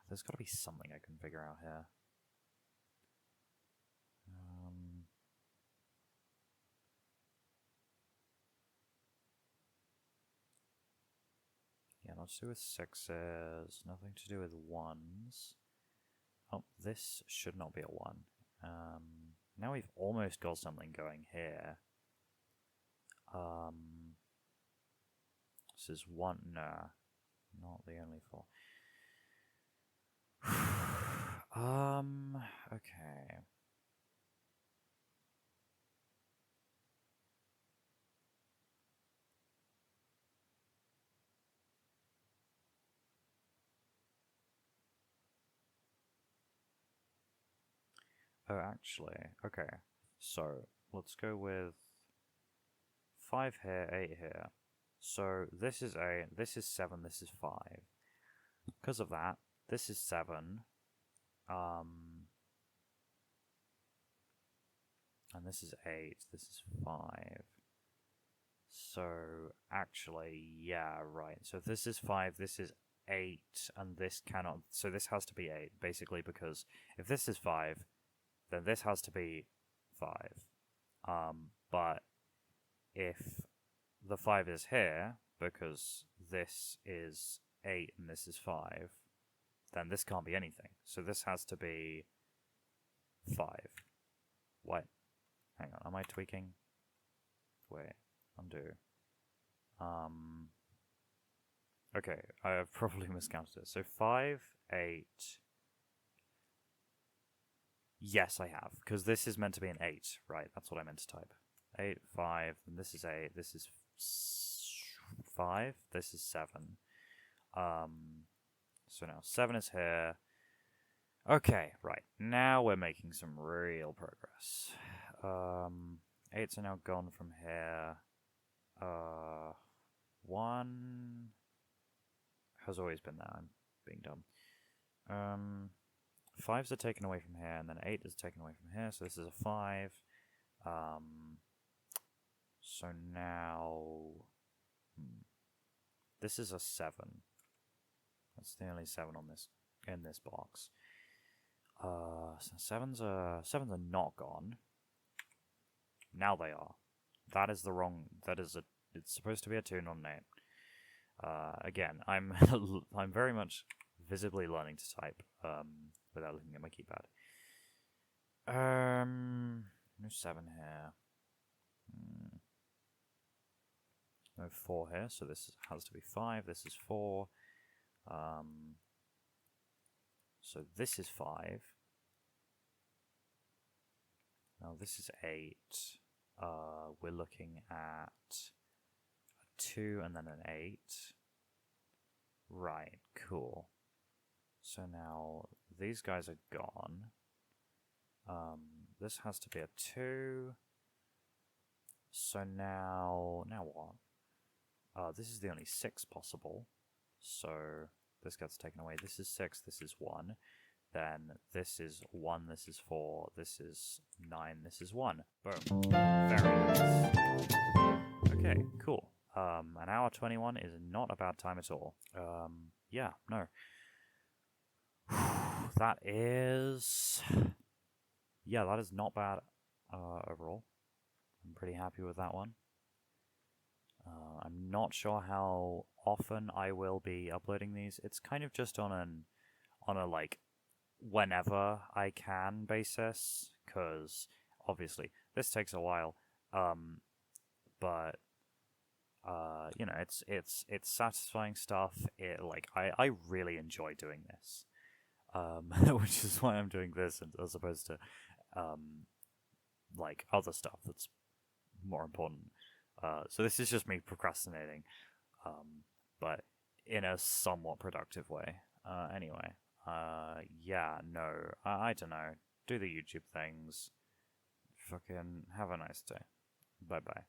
There's got to be something I can figure out here. Yeah, not to do with 6s, nothing to do with 1s. Oh, this should not be a 1. Now we've almost got something going here. This is 1, nah, not the only 4. Okay. Oh, actually, okay. So, let's go with 5 here, 8 here. So, this is 8, this is 7, this is 5. Because of that, this is 7. And this is 8, this is 5. So, actually, yeah, right. So if this is 5, this is 8, and this cannot... So this has to be 8, basically, because if this is 5, then this has to be 5. But if the 5 is here, because this is 8 and this is 5, then this can't be anything. So this has to be 5. What? Hang on, am I tweaking? Wait, undo. Okay, I have probably miscounted it. So 5, 8... Yes, I have, because this is meant to be an 8, right? That's what I meant to type. 8, 5, and this is 8, this is 5, this is 7. So now 7 is here. Okay, right, now we're making some real progress. 8s are now gone from here. 1 has always been there, I'm being dumb. 5s are taken away from here, and then 8 is taken away from here, so this is a 5. So now... this is a 7. That's the only 7 on this in this box. So 7s are not gone. Now they are. That is the wrong... It's supposed to be a 2, not an 8. Again, I'm I'm very much visibly learning to type without looking at my keypad. No 7 here. No 4 here, so this has to be 5. This is 4. So this is 5. Now this is 8. We're looking at a 2 and then an 8. Right, cool. So now these guys are gone. This has to be a 2. So now what? This is the only 6 possible. So this gets taken away. This is 6, this is 1. Then this is 1, this is 4, this is 9, this is 1. Boom. Very nice. Okay, cool. An hour 21 is not a bad time at all. Yeah, no. That is... Yeah, that is not bad overall. I'm pretty happy with that one. I'm not sure how often I will be uploading these. It's kind of just on a like whenever I can basis, because obviously this takes a while. But you know, it's satisfying stuff. I really enjoy doing this. Which is why I'm doing this as opposed to like other stuff that's more important. So this is just me procrastinating, but in a somewhat productive way. Anyway, yeah, no, I don't know. Do the YouTube things. Fucking have a nice day. Bye-bye.